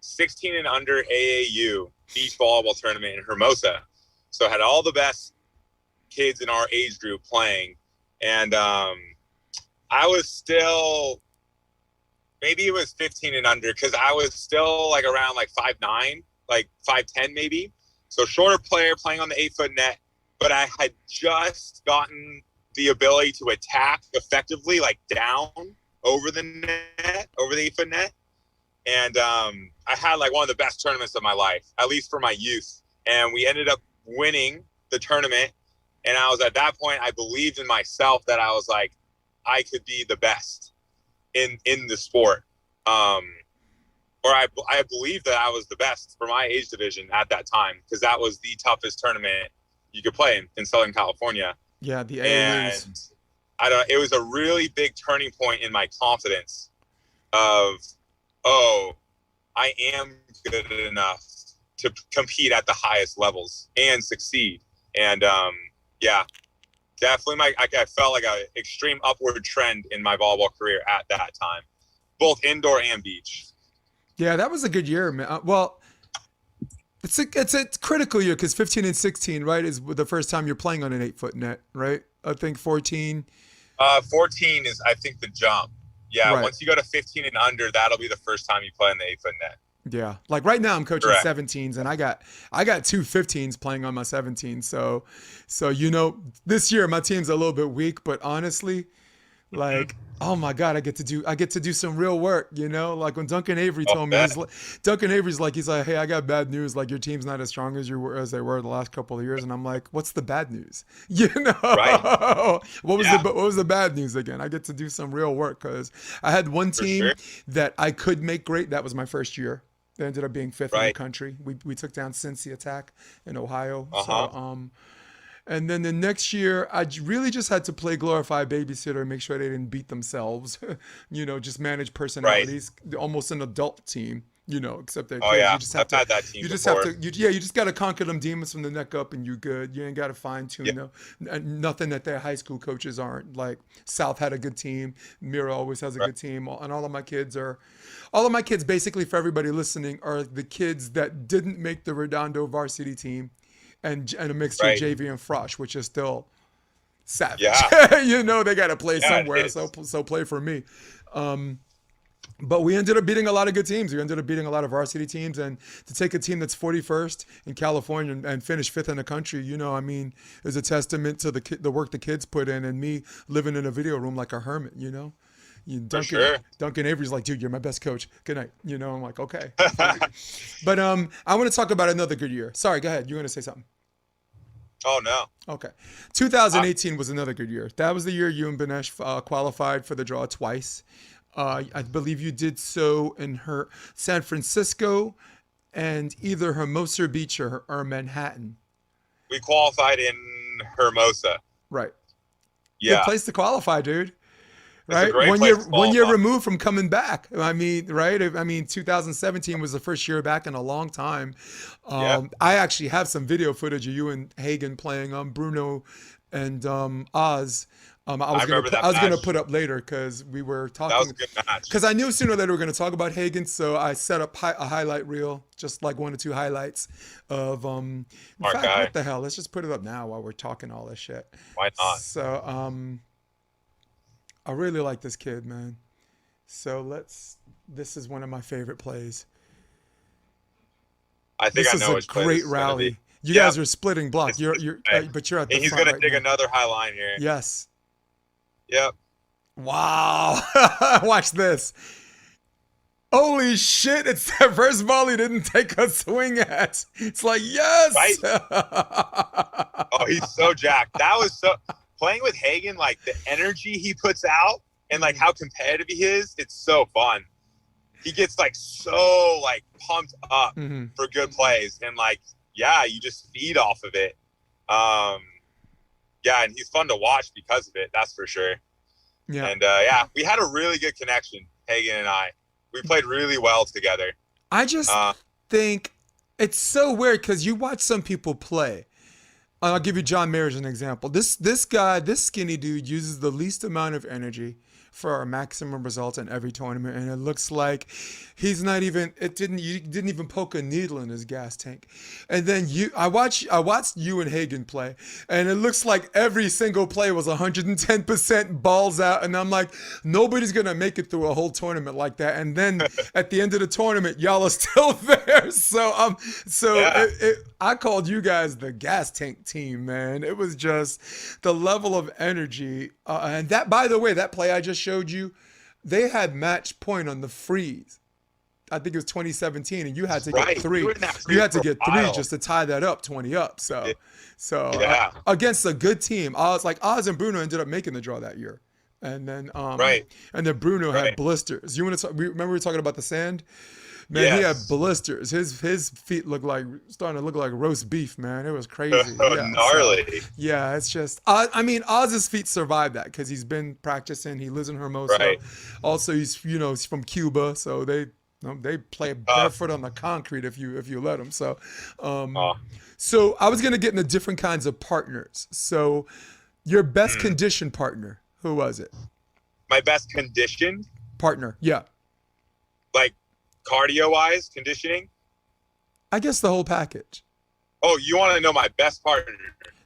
16 and under AAU beach volleyball tournament in Hermosa. So I had all the best kids in our age group playing. And I was still, maybe it was 15 and under, because I was still like around like 5'9", like 5'10" maybe. So shorter player playing on the 8-foot net, but I had just gotten the ability to attack effectively, like down over the net, over the 8-foot net. And I had like one of the best tournaments of my life, at least for my youth. And we ended up winning the tournament. And I was at that point, I believed in myself that I was like, I could be the best in the sport. Or I believed that I was the best for my age division at that time, because that was the toughest tournament you could play in Southern California. Yeah, the AAUs. And it was a really big turning point in my confidence of, I am good enough to compete at the highest levels and succeed. And definitely I felt like an extreme upward trend in my volleyball career at that time, both indoor and beach. Yeah, that was a good year, man. Well, it's a critical year because 15 and 16, right, is the first time you're playing on an 8-foot net, right? I think 14. 14 is, I think, the jump. Yeah, right. Once you go to 15 and under, that'll be the first time you play in the 8-foot net. Yeah, like right now I'm coaching Correct. 17s, and I got two 15s playing on my 17s. So this year my team's a little bit weak, but honestly, like, oh my God, I get to do some real work, like when Duncan Avery told me, Duncan Avery's like, hey, I got bad news. Like your team's not as strong as they were the last couple of years. And I'm like, what's the bad news? Right. What was the bad news again? I get to do some real work because I had one team that I could make great. That was my first year. They ended up being fifth in the Right. country. We took down Cincy Attack in Ohio. Uh-huh. And then the next year, really just had to play glorified babysitter and make sure they didn't beat themselves. Just manage Right. personalities, almost an adult team. Except they're Oh kids. You yeah. just I've have to, had that team you just have before. to, you just got to conquer them demons from the neck up, and you good. You ain't got to fine tune Yeah. them. Nothing that their high school coaches aren't. Like South had a good team. Mira always has a Right. good team, and all of my kids, basically for everybody listening, are the kids that didn't make the Redondo varsity team, and a mixture of Right. JV and Frosh, which is still savage. Yeah. They got to play Yeah, it somewhere, so is. play for me. But we ended up beating a lot of good teams. We ended up beating a lot of varsity teams, and to take a team that's 41st in California and finish fifth in the country, is a testament to the work the kids put in, and me living in a video room like a hermit. For sure. Duncan Avery's like, dude, you're my best coach. Good night. I'm like, okay. But I want to talk about another good year. Sorry, go ahead. You want to say something? Oh no. Okay. 2018 was another good year. That was the year you and Benesh qualified for the draw twice. I believe you did so in San Francisco and either Hermosa Beach or Manhattan. We qualified in Hermosa. Right. Good Yeah. place to qualify, dude. It's a Right. great One place year, to 1 year qualify. removed from coming back. Right. 2017 was the first year back in a long time. Yeah. I actually have some video footage of you and Hagen playing Bruno and Oz. I remember that I was gonna match. put up later because we were That was talking. a good match. Because I knew sooner or later we were going to talk about Hagen, so I set up a highlight reel, just like 1 or 2 highlights of. In Smart fact, guy. what the hell? Let's just put it up now while we're talking all this shit. Why not? So, I really like this kid, man. So This is one of my favorite plays. I think This I is know a which play great this is gonna rally. be. You Yeah. guys are splitting block. It's But you're at the And he's front gonna right dig now. another high line here. Yes. Yep. Wow. Watch this. Holy shit, it's that first ball he didn't take a swing at. It's like, yes. Right? Oh, he's so jacked. That was so playing with Hagen, like the energy he puts out and like how competitive he is, it's so fun. He gets like so like pumped up Mhm. for good plays and like, yeah, you just feed off of it. Yeah, and he's fun to watch because of it, that's for sure. Yeah. And yeah, we had a really good connection, Hagen and I. We played really well together. I just think it's so weird because you watch some people play. I'll give you John Mayer as an example. This guy, this skinny dude, uses the least amount of energy for our maximum results in every tournament, and it looks like he's not even. You didn't even poke a needle in his gas tank. And then I watched you and Hagen play, and it looks like every single play was 110% balls out, and I'm like, nobody's gonna make it through a whole tournament like that. And then at the end of the tournament, y'all are still there. So Yeah. I called you guys the gas tank team, man. It was just the level of energy. And that, by the way, that play I just showed you, they had match point on the freeze. I think it was 2017, and you had to get Right. 3. You were in that You freeze had to for a get 3 while. just to tie that up, 20 up. So Yeah. against a good team, Oz and Bruno ended up making the draw that year. And then Right. and then Bruno had Right. blisters. You want to remember we were talking about the sand? Man, he had Yes. blisters. His feet starting to look like roast beef, man. It was crazy. Yeah, Gnarly. yeah, it's just. I mean, Oz's feet survived that because he's been practicing. He lives in Hermosa. Right. Also, he's from Cuba, so they play barefoot on the concrete if you let them. So, so I was gonna get into different kinds of partners. So, your best condition partner, who was it? My best condition, Partner, yeah. like cardio wise, conditioning. I guess the whole package. Oh, you want to know my best partner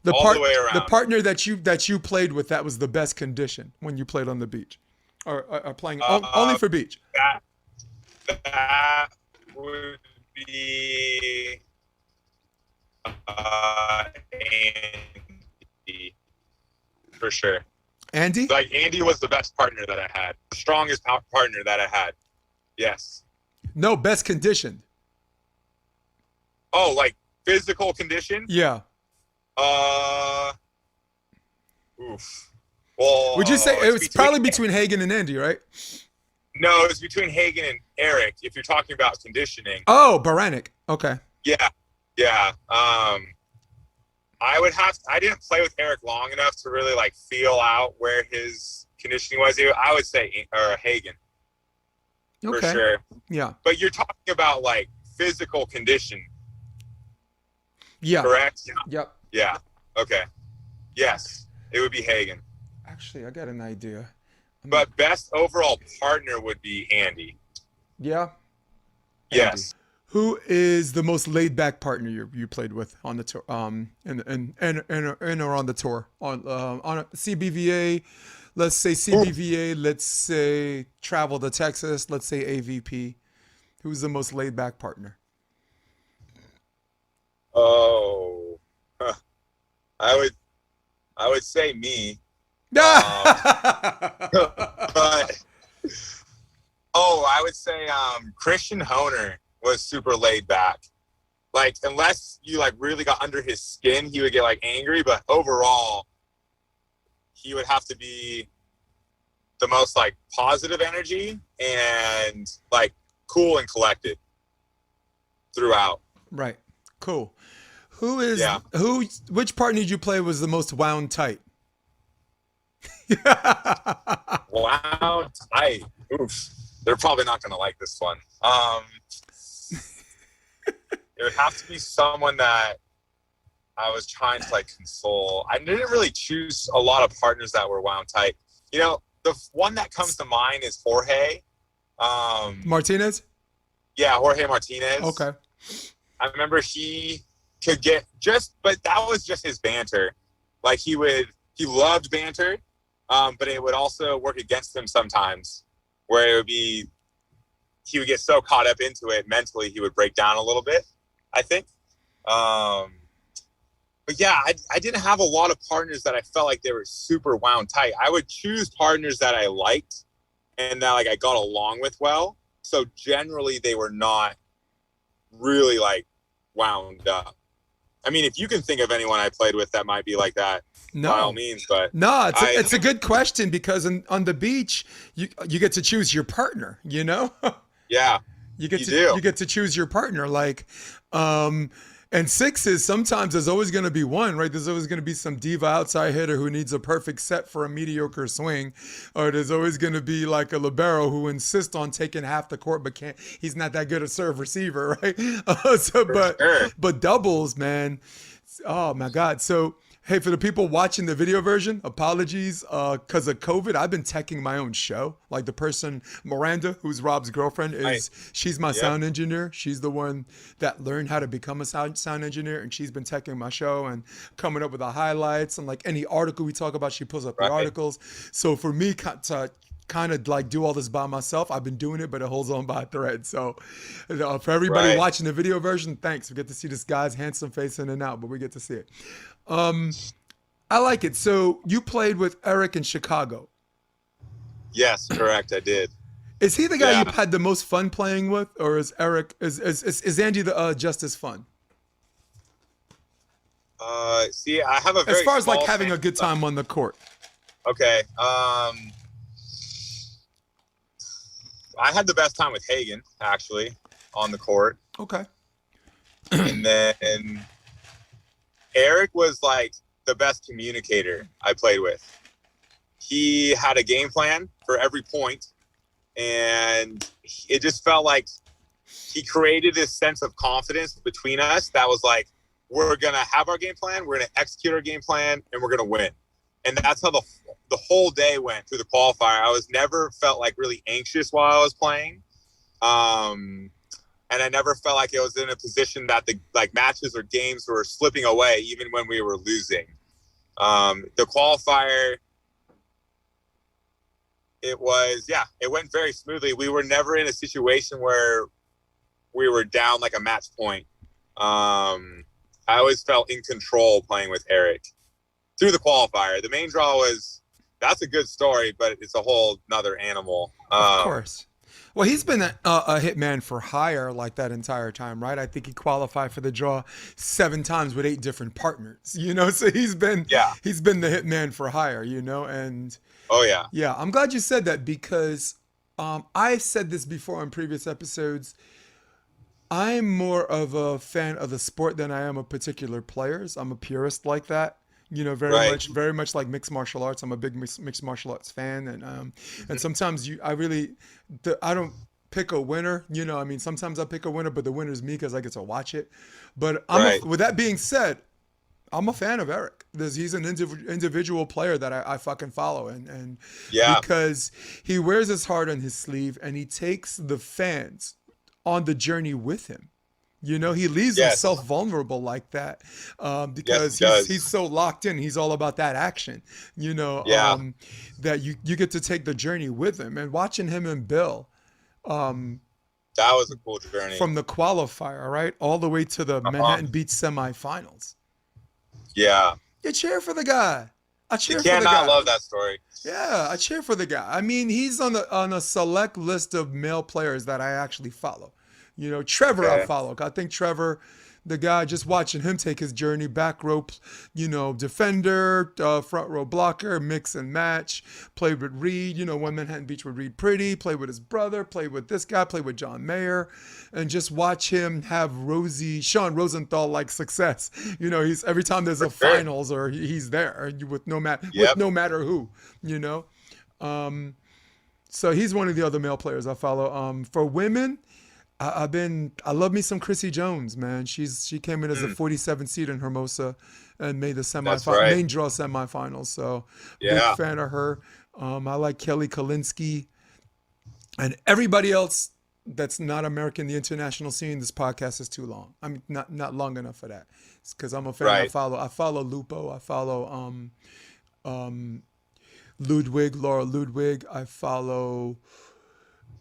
the way around? The partner that you played with, that was the best condition when you played on the beach, or playing only for beach. That would be Andy, for sure. Andy? Like Andy was the best partner that I had, the strongest partner that I had. Yes. No, best conditioned. Oh, like physical condition? Yeah. Oof. Well, Would you say it was probably between between Hagen and Andy, right? No, it's between Hagen and Eric. If you're talking about conditioning. Oh, Beranek. Okay. Yeah, yeah. I didn't play with Eric long enough to really like feel out where his conditioning was. I would say Hagen for Okay. sure. Yeah. But you're talking about like physical condition. Yeah. Correct? Yep. Yeah. Okay. Yes, it would be Hagen. Actually, I got an idea. But best overall partner would be Andy. Yeah. Yes. Who is the most laid back partner you played with on the tour? And or on the tour on a CBVA, let's say CBVA, let's say travel to Texas, let's say AVP. Who's the most laid back partner? Oh, I would say me. But I would say Christian Honer was super laid back. Like unless you like really got under his skin, he would get like angry. But overall, he would have to be the most like positive energy and like cool and collected throughout. Right. Cool. Which partner did you play was the most wound tight? Wound tight. Oof. They're probably not going to like this one. It would have to be someone that I was trying to like console. I didn't really choose a lot of partners that were wound tight. You know, the one that comes to mind is Jorge. Martinez? Yeah, Jorge Martinez. Okay. I remember he could get but that was just his banter. Like he loved banter, but it would also work against him sometimes, where it would be, he would get so caught up into it mentally, he would break down a little bit, I think. But yeah, I didn't have a lot of partners that I felt like they were super wound tight. I would choose partners that I liked and that like I got along with well. So generally they were not really like wound up. I mean, if you can think of anyone I played with that might be like that, by all means. But no, it's a good question because on the beach you get to choose your partner. You know. Yeah. You get to choose your partner. Like, and sixes, sometimes there's always going to be one, right? There's always going to be some diva outside hitter who needs a perfect set for a mediocre swing. Or there's always going to be like a libero who insists on taking half the court, but he's not that good a serve receiver, right? But doubles, man. Oh my God. So, hey, for the people watching the video version, apologies, because of COVID, I've been teching my own show. Like the person, Miranda, who's Rob's girlfriend, she's my sound engineer. She's the one that learned how to become a sound engineer, and she's been teching my show and coming up with the highlights. And like any article we talk about, she pulls up the articles. So for me to kind of like do all this by myself, I've been doing it, but it holds on by a thread. So for everybody watching the video version, thanks. We get to see this guy's handsome face in and out, but we get to see it. I like it. So you played with Eric in Chicago. Yes, correct. I did. Is he the guy you had the most fun playing with, or is Eric is Andy just as fun? See, I have a very as far as like having a good time on the court. Okay. I had the best time with Hagen actually on the court. Okay. And then Eric was like the best communicator I played with. He had a game plan for every point, and it just felt like he created this sense of confidence between us that was like, we're going to have our game plan, we're going to execute our game plan, and we're going to win. And that's how the whole day went through the qualifier. I was never felt like really anxious while I was playing. And I never felt like it was in a position that the like matches or games were slipping away, even when we were losing. The qualifier, it went very smoothly. We were never in a situation where we were down like a match point. I always felt in control playing with Eric through the qualifier. The main draw that's a good story, but it's a whole nother animal. Of course. Well, he's been a hitman for hire like that entire time, right? I think he qualified for the draw 7 times with 8 different partners, you know? So he's been the hitman for hire, you know? And oh, yeah. Yeah, I'm glad you said that because I've said this before on previous episodes. I'm more of a fan of the sport than I am of particular players. I'm a purist like that. You know, Right. very much like mixed martial arts. I'm a big mixed martial arts fan, and sometimes I don't pick a winner. You know, I mean, sometimes I pick a winner, but the winner's me because I get to watch it. But Right. with that being said, I'm a fan of Eric. He's an individual player that I fucking follow, and Yeah. because he wears his heart on his sleeve and he takes the fans on the journey with him. You know, he leaves Yes. himself vulnerable like that Yes, because he does. he's so locked in. He's all about that action. You know, Yeah. that you get to take the journey with him. And watching him and Bill That was a cool journey. from the qualifier, right, all the way to the Uh-huh. Manhattan Beach semifinals. Yeah. You cheer for the guy. I You cheer for can't the not guy. love that story. Yeah, I cheer for the guy. I mean, he's on a select list of male players that I actually follow. You know, Trevor I Okay. follow. I think Trevor, the guy, just watching him take his journey, back row, you know, defender, front row blocker, mix and match, played with Reed, you know, when Manhattan Beach with Reed Pretty, played with his brother, played with this guy, played with John Mayer, and just watch him have Sean Rosenthal-like success. You know, he's every time there's a For sure. finals or he's there with no Yep. matter who, you know. So he's one of the other male players I follow. For women, I love me some Chrissy Jones, man. She came in as a 47 seed in Hermosa and made the That's right. main draw semifinals. So Yeah. big fan of her. I like Kelly Kalinsky and everybody else that's not American. The international scene. This podcast is too long. I mean, not long enough for that. It's because I'm a fan. Right. I follow Lupo. I follow Ludwig, Laura Ludwig. I follow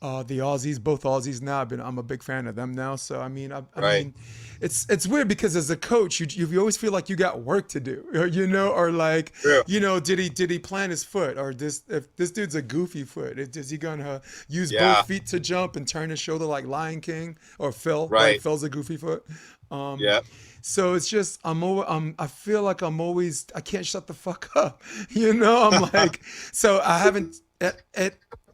the Aussies, both Aussies now. I'm a big fan of them now. So I mean, I Right. mean, it's weird because as a coach, you always feel like you got work to do, you know, or like, True. you know, did he plant his foot, or if this dude's a goofy foot, is he gonna use Yeah. both feet to jump and turn his shoulder like Lion King or Phil? Right. Phil's a goofy foot. Yep. So it's just I feel like I can't shut the fuck up. You know, I'm like, so I haven't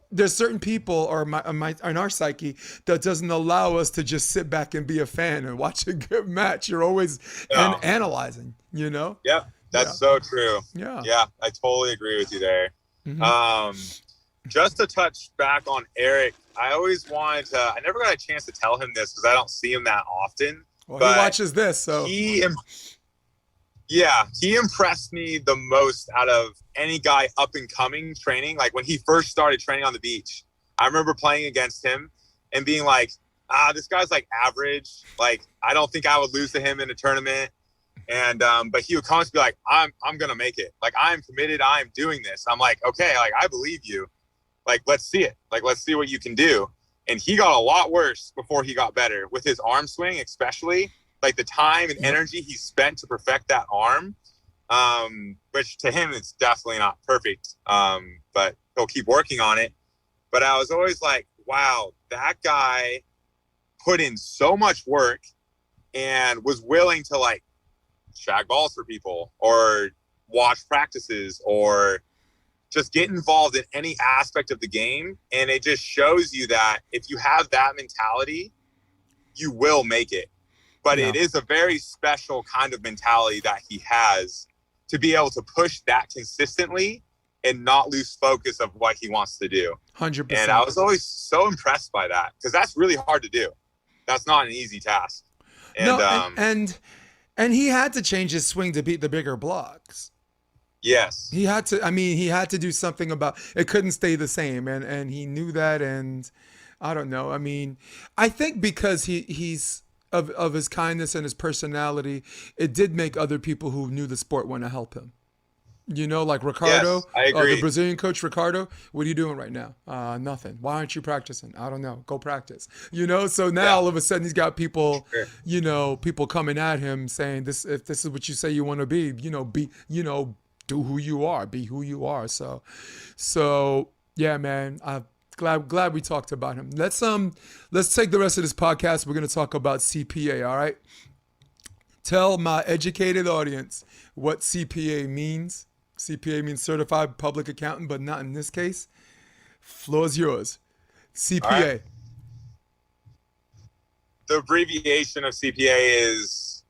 there's certain people or in our psyche that doesn't allow us to just sit back and be a fan and watch a good match. You're always No. analyzing, you know? Yep. That's Yeah. so true. Yeah. Yeah. I totally agree with you there. Mhm. Just to touch back on Eric, I never got a chance to tell him this because I don't see him that often. Well, But he watches this, so he impressed me the most out of any guy up and coming training. Like when he first started training on the beach, I remember playing against him and being like, this guy's like average. Like, I don't think I would lose to him in a tournament. And, but he would constantly be like, I'm going to make it. Like, I'm committed. I'm doing this. I'm like, okay, like, I believe you. Like, let's see it. Like, let's see what you can do. And he got a lot worse before he got better with his arm swing, especially like the time and energy he spent to perfect that arm, which to him, it's definitely not perfect. But he'll keep working on it. But I was always like, wow, that guy put in so much work and was willing to like shag balls for people or watch practices or just get involved in any aspect of the game. And it just shows you that if you have that mentality, you will make it. But Yeah. it is a very special kind of mentality that he has to be able to push that consistently and not lose focus of what he wants to do. 100%. And I was always so impressed by that because that's really hard to do. That's not an easy task. And, no, and he had to change his swing to beat the bigger blocks. yes, He had to do something about it. Couldn't stay the same, and he knew that. And I don't know. I mean, I think because he's of his kindness and his personality, it did make other people who knew the sport want to help him. You know, like Ricardo, Yes, I agree. the Brazilian coach Ricardo. What are you doing right now? Nothing. Why aren't you practicing? I don't know. Go practice. You know. So now Yeah. all of a sudden he's got people, Sure. you know, people coming at him saying this. If this is what you say you want to be, you know, do who you are, be who you are. So yeah, man. I'm glad we talked about him. Let's take the rest of this podcast. We're gonna talk about CPA. All right. Tell my educated audience what CPA means. CPA means Certified Public Accountant, but not in this case. Floor's yours. All right. CPA. The abbreviation of CPA is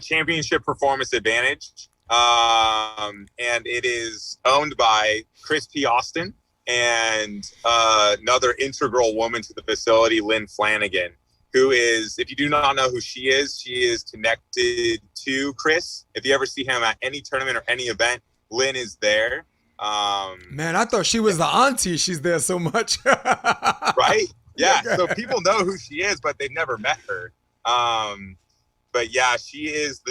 Championship Performance Advantage. And it is owned by Chris P. Austin and another integral woman to the facility, Lynn Flanagan, who is, if you do not know who she is connected to Chris. If you ever see him at any tournament or any event, Lynn is there. Man, I thought she was the auntie. She's there so much. Right? Yeah. So people know who she is, but they've never met her. But yeah, she is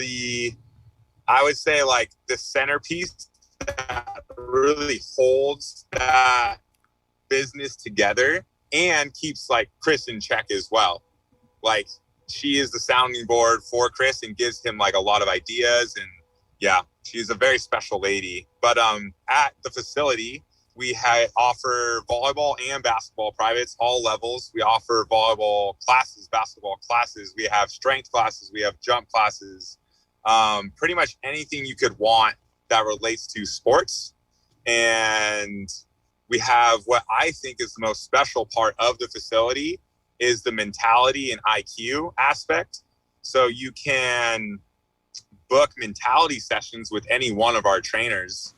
I would say like the centerpiece that really holds that business together and keeps like Chris in check as well. Like she is the sounding board for Chris and gives him like a lot of ideas. And yeah, she's a very special lady. But at the facility, we offer volleyball and basketball privates, all levels. We offer volleyball classes, basketball classes. We have strength classes. We have jump classes. Pretty much anything you could want that relates to sports. And we have what I think is the most special part of the facility is the mentality and IQ aspect. So you can book mentality sessions with any one of our trainers,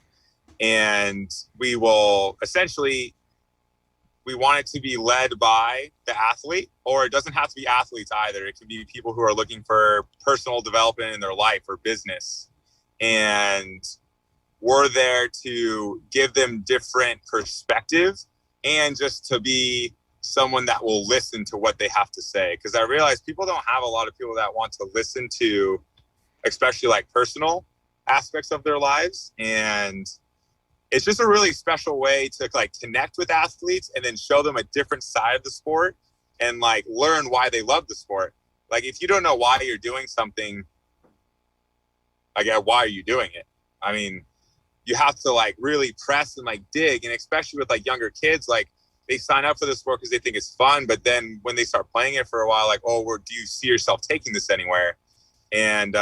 and we will essentially, we want it to be led by the athlete, or it doesn't have to be athletes either. It can be people who are looking for personal development in their life or business. And we're there to give them different perspective and just to be someone that will listen to what they have to say. Because I realize people don't have a lot of people that want to listen to, especially like personal aspects of their lives. And it's just a really special way to like connect with athletes and then show them a different side of the sport and like learn why they love the sport. Like if you don't know why you're doing something, like why are you doing it? I mean, you have to like really press and like dig. And especially with like younger kids, like they sign up for the sport because they think it's fun. But then when they start playing it for a while, like, oh, do you see yourself taking this anywhere? And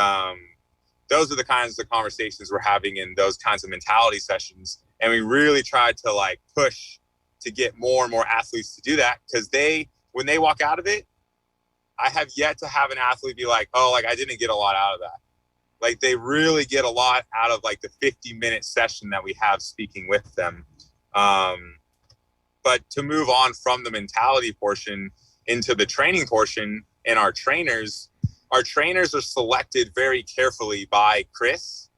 those are the kinds of conversations we're having in those kinds of mentality sessions. And we really try to like push to get more and more athletes to do that, because when they walk out of it, I have yet to have an athlete be like, oh, like I didn't get a lot out of that. Like they really get a lot out of like the 50-minute session that we have speaking with them. But to move on from the mentality portion into the training portion, and our trainers are selected very carefully by Chris,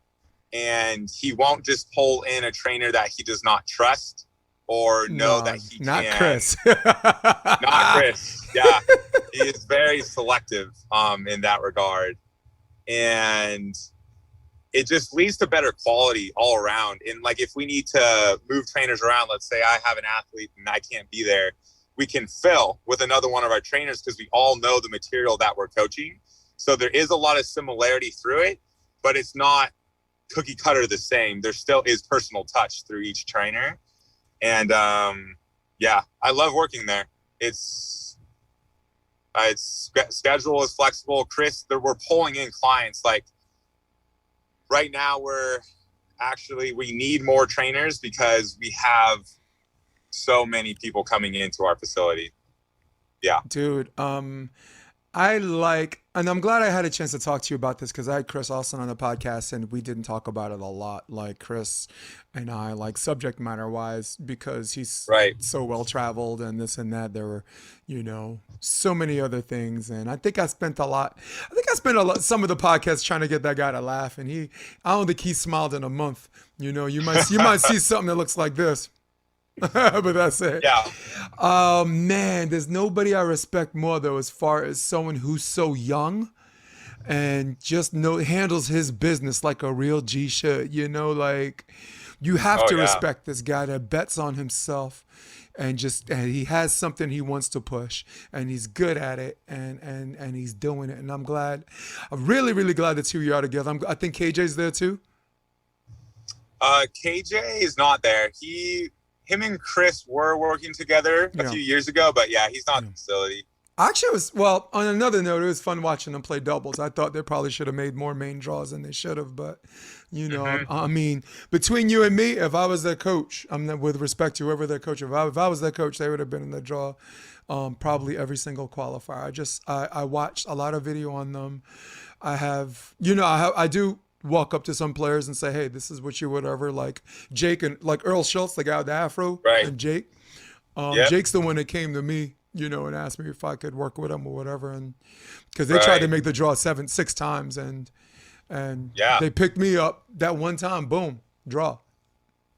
and he won't just pull in a trainer that he does not trust or know that he not can. Chris. Not Chris. Yeah. He is very selective in that regard. And it just leads to better quality all around. And like, if we need to move trainers around, let's say I have an athlete and I can't be there, we can fill with another one of our trainers because we all know the material that we're coaching. So there is a lot of similarity through it, but it's not cookie cutter the same. There still is personal touch through each trainer. And yeah, I love working there. Its schedule is flexible. Chris, we're pulling in clients. Like right now, we need more trainers because we have so many people coming into our facility. Yeah. Dude, and I'm glad I had a chance to talk to you about this, because I had Chris Austin on the podcast and we didn't talk about it a lot. Like Chris and I, like subject matter wise, because he's so well traveled and this and that. There were, so many other things. And I think I spent some of the podcast trying to get that guy to laugh. And I don't think he smiled in a month. You might see something that looks like this. But that's it. Yeah. Man, there's nobody I respect more though, as far as someone who's so young and just handles his business like a real G should. Like you have to respect this guy that bets on himself and he has something he wants to push and he's good at it and he's doing it. And I'm really, really glad the two of you are together. I think KJ's there too. KJ is not there. Him and Chris were working together a few years ago, but yeah, he's not in the facility. Actually, it was, well, on another note, it was fun watching them play doubles. I thought they probably should have made more main draws than they should have, but I mean, between you and me, if I was their coach, I'm not, with respect to whoever their coach, if I was their coach, they would have been in the draw, probably every single qualifier. I watched a lot of video on them. I have, I do walk up to some players and say, hey, this is what you whatever, like Jake and like Earl Schultz, the guy with the afro, Right. and Jake. Yep. Jake's the one that came to me, and asked me if I could work with him or whatever, and because they tried to make the draw 6 times, and they picked me up that one time, boom, draw.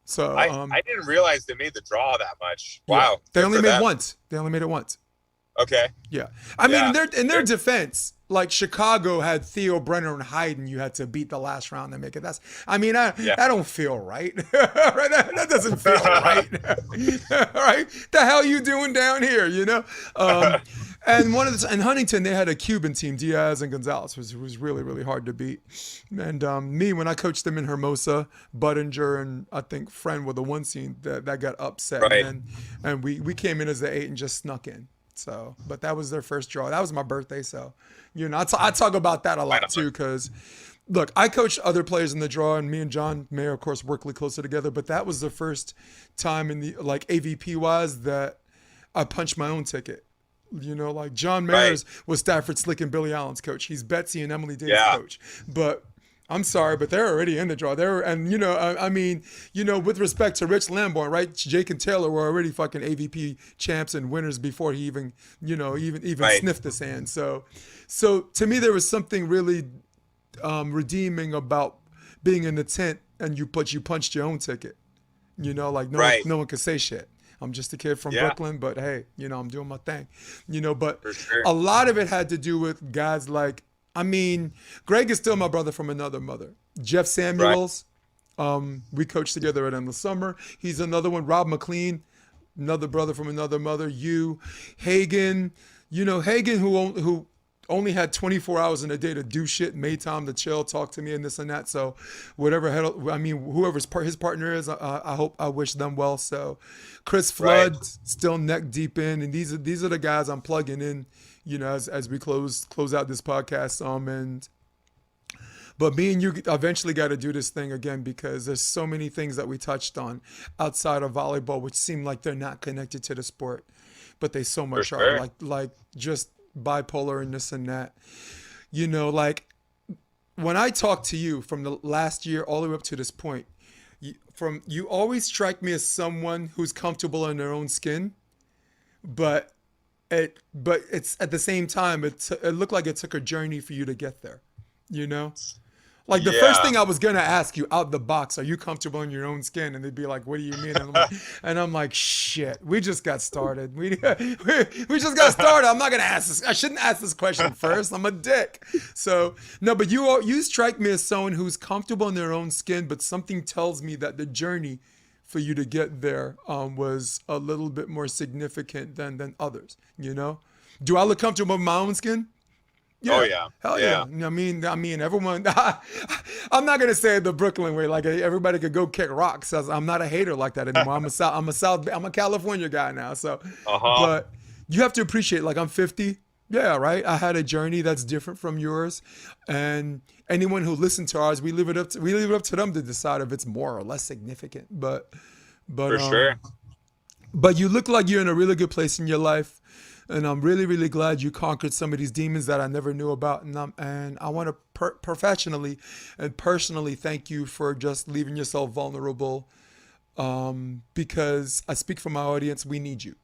So I didn't realize they made the draw that much. Wow. They only made once. They only made it once. Okay. Yeah. I mean, in their defense, like Chicago had Theo Brenner and Hayden, you had to beat the last round to make it. That don't feel right. that doesn't feel right. All right. The hell you doing down here, And in Huntington, they had a Cuban team, Diaz and Gonzalez, was really, really hard to beat. And me, when I coached them in Hermosa, Buttinger and I think Friend were the one team that got upset. Right. And we came in as the 8 and just snuck in. So, but that was their first draw. That was my birthday. So, I talk about that a lot too, because look, I coached other players in the draw, and me and John Mayer, of course, work really closer together. But that was the first time in the like AVP wise that I punched my own ticket. Like John Mayers was Stafford Slick and Billy Allen's coach. He's Betsy and Emily Dave's coach. But I'm sorry, but they're already in the draw. With respect to Rich Lamborn, right? Jake and Taylor were already fucking AVP champs and winners before he even sniffed the sand. So to me, there was something really redeeming about being in the tent and you punched your own ticket. No one could say shit. I'm just a kid from Brooklyn, but hey, I'm doing my thing. But a lot of it had to do with guys like, Greg is still my brother from another mother. Jeff Samuels, we coached together at Endless Summer. He's another one. Rob McLean, another brother from another mother. Hagen, Hagen who only had 24 hours in a day to do shit, made time to chill, talk to me and this and that. So whoever's his partner is, I wish them well. So Chris Flood, still neck deep in. And these are the guys I'm plugging in, as we close out this podcast. But me and you eventually got to do this thing again, because there's so many things that we touched on outside of volleyball, which seem like they're not connected to the sport, but they so much are, like just bipolar and this and that. Like when I talk to you from the last year all the way up to this point, you always strike me as someone who's comfortable in their own skin, but it's at the same time it looked like it took a journey for you to get there. Like the first thing I was gonna ask you out the box, are you comfortable in your own skin? And they'd be like, what do you mean? And I'm like, shit, we just got started. We just got started. I'm not gonna ask this. I shouldn't ask this question first. I'm a dick. So no, but you strike me as someone who's comfortable in their own skin, but something tells me that the journey for you to get there was a little bit more significant than others. Do I look comfortable in my own skin? Yeah. Oh yeah. Hell yeah. I mean, everyone. I'm not gonna say it the Brooklyn way. Like everybody could go kick rocks. I'm not a hater like that anymore. I'm a California guy now. So, but you have to appreciate. Like I'm 50. Yeah, right. I had a journey that's different from yours, and anyone who listened to ours, we leave it up to them to decide if it's more or less significant. But for sure. But you look like you're in a really good place in your life. And I'm really, really glad you conquered some of these demons that I never knew about. And I want to professionally and personally thank you for just leaving yourself vulnerable, because I speak for my audience. We need you.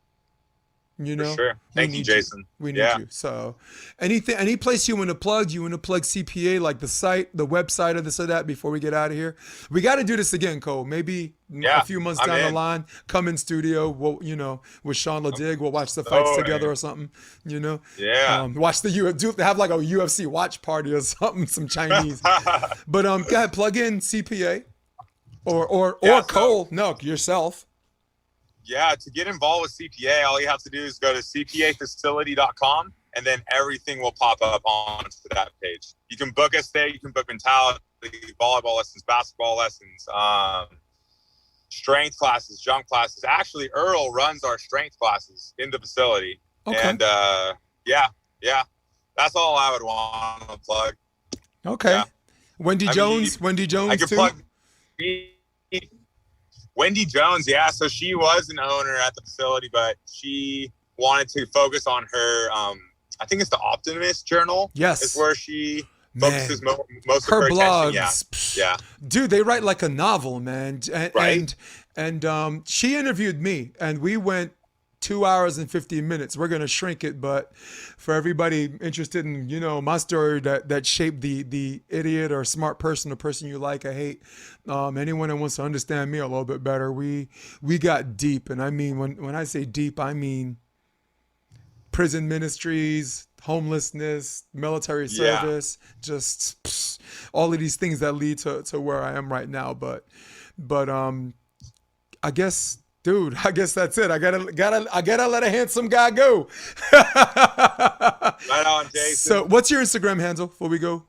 For sure. Thank you, Jason. We need you. So any place you want to plug CPA, like the site, the website, or this or that, before we get out of here? We got to do this again, Cole. Maybe a few months down the line, come in studio, with Sean Ladig. We'll watch the fights together or something, Yeah. Watch have like a UFC watch party or something, some Chinese. But go ahead, plug in CPA or Cole. No, yourself. Yeah, to get involved with CPA, all you have to do is go to cpafacility.com, and then everything will pop up onto that page. You can book a stay, you can book mentality, volleyball lessons, basketball lessons, strength classes, jump classes. Actually, Earl runs our strength classes in the facility. Okay. And Yeah. Yeah. That's all I would want to plug. Okay. Yeah. Wendy Jones I could too. plug Wendy Jones. Yeah. So she was an owner at the facility, but she wanted to focus on her, I think it's the Optimist Journal. Yes. Is where she focuses most her of her blogs, attention. Yeah. Dude, they write like a novel, man. Right. And she interviewed me, and we went 2 hours and 15 minutes. We're gonna shrink it, but for everybody interested in, you know, my story that shaped the idiot or smart person or person you like, I hate, anyone that wants to understand me a little bit better, we got deep. And I mean, when I say deep, I mean prison ministries, homelessness, military service, just all of these things that lead to where I am right now. But I guess, dude, I guess that's it. I gotta let a handsome guy go. Right on, Jason. So what's your Instagram handle before we go?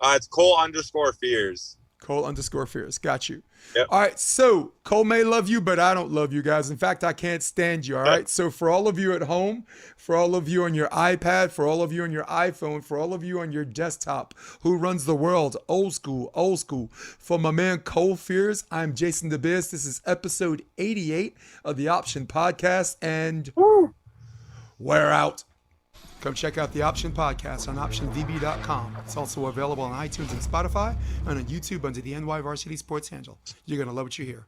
It's Cole_Fiers. Cole_Fiers. Got you. Yep. All right. So Cole may love you, but I don't love you guys. In fact, I can't stand you. All right. So for all of you at home, for all of you on your iPad, for all of you on your iPhone, for all of you on your desktop who runs the world, old school. For my man Cole Fiers, I'm Jason DeBiz. This is episode 88 of the Option Podcast, and we're out. Come check out the Option Podcast on optionvb.com. It's also available on iTunes and Spotify and on YouTube under the NY Varsity Sports handle. You're going to love what you hear.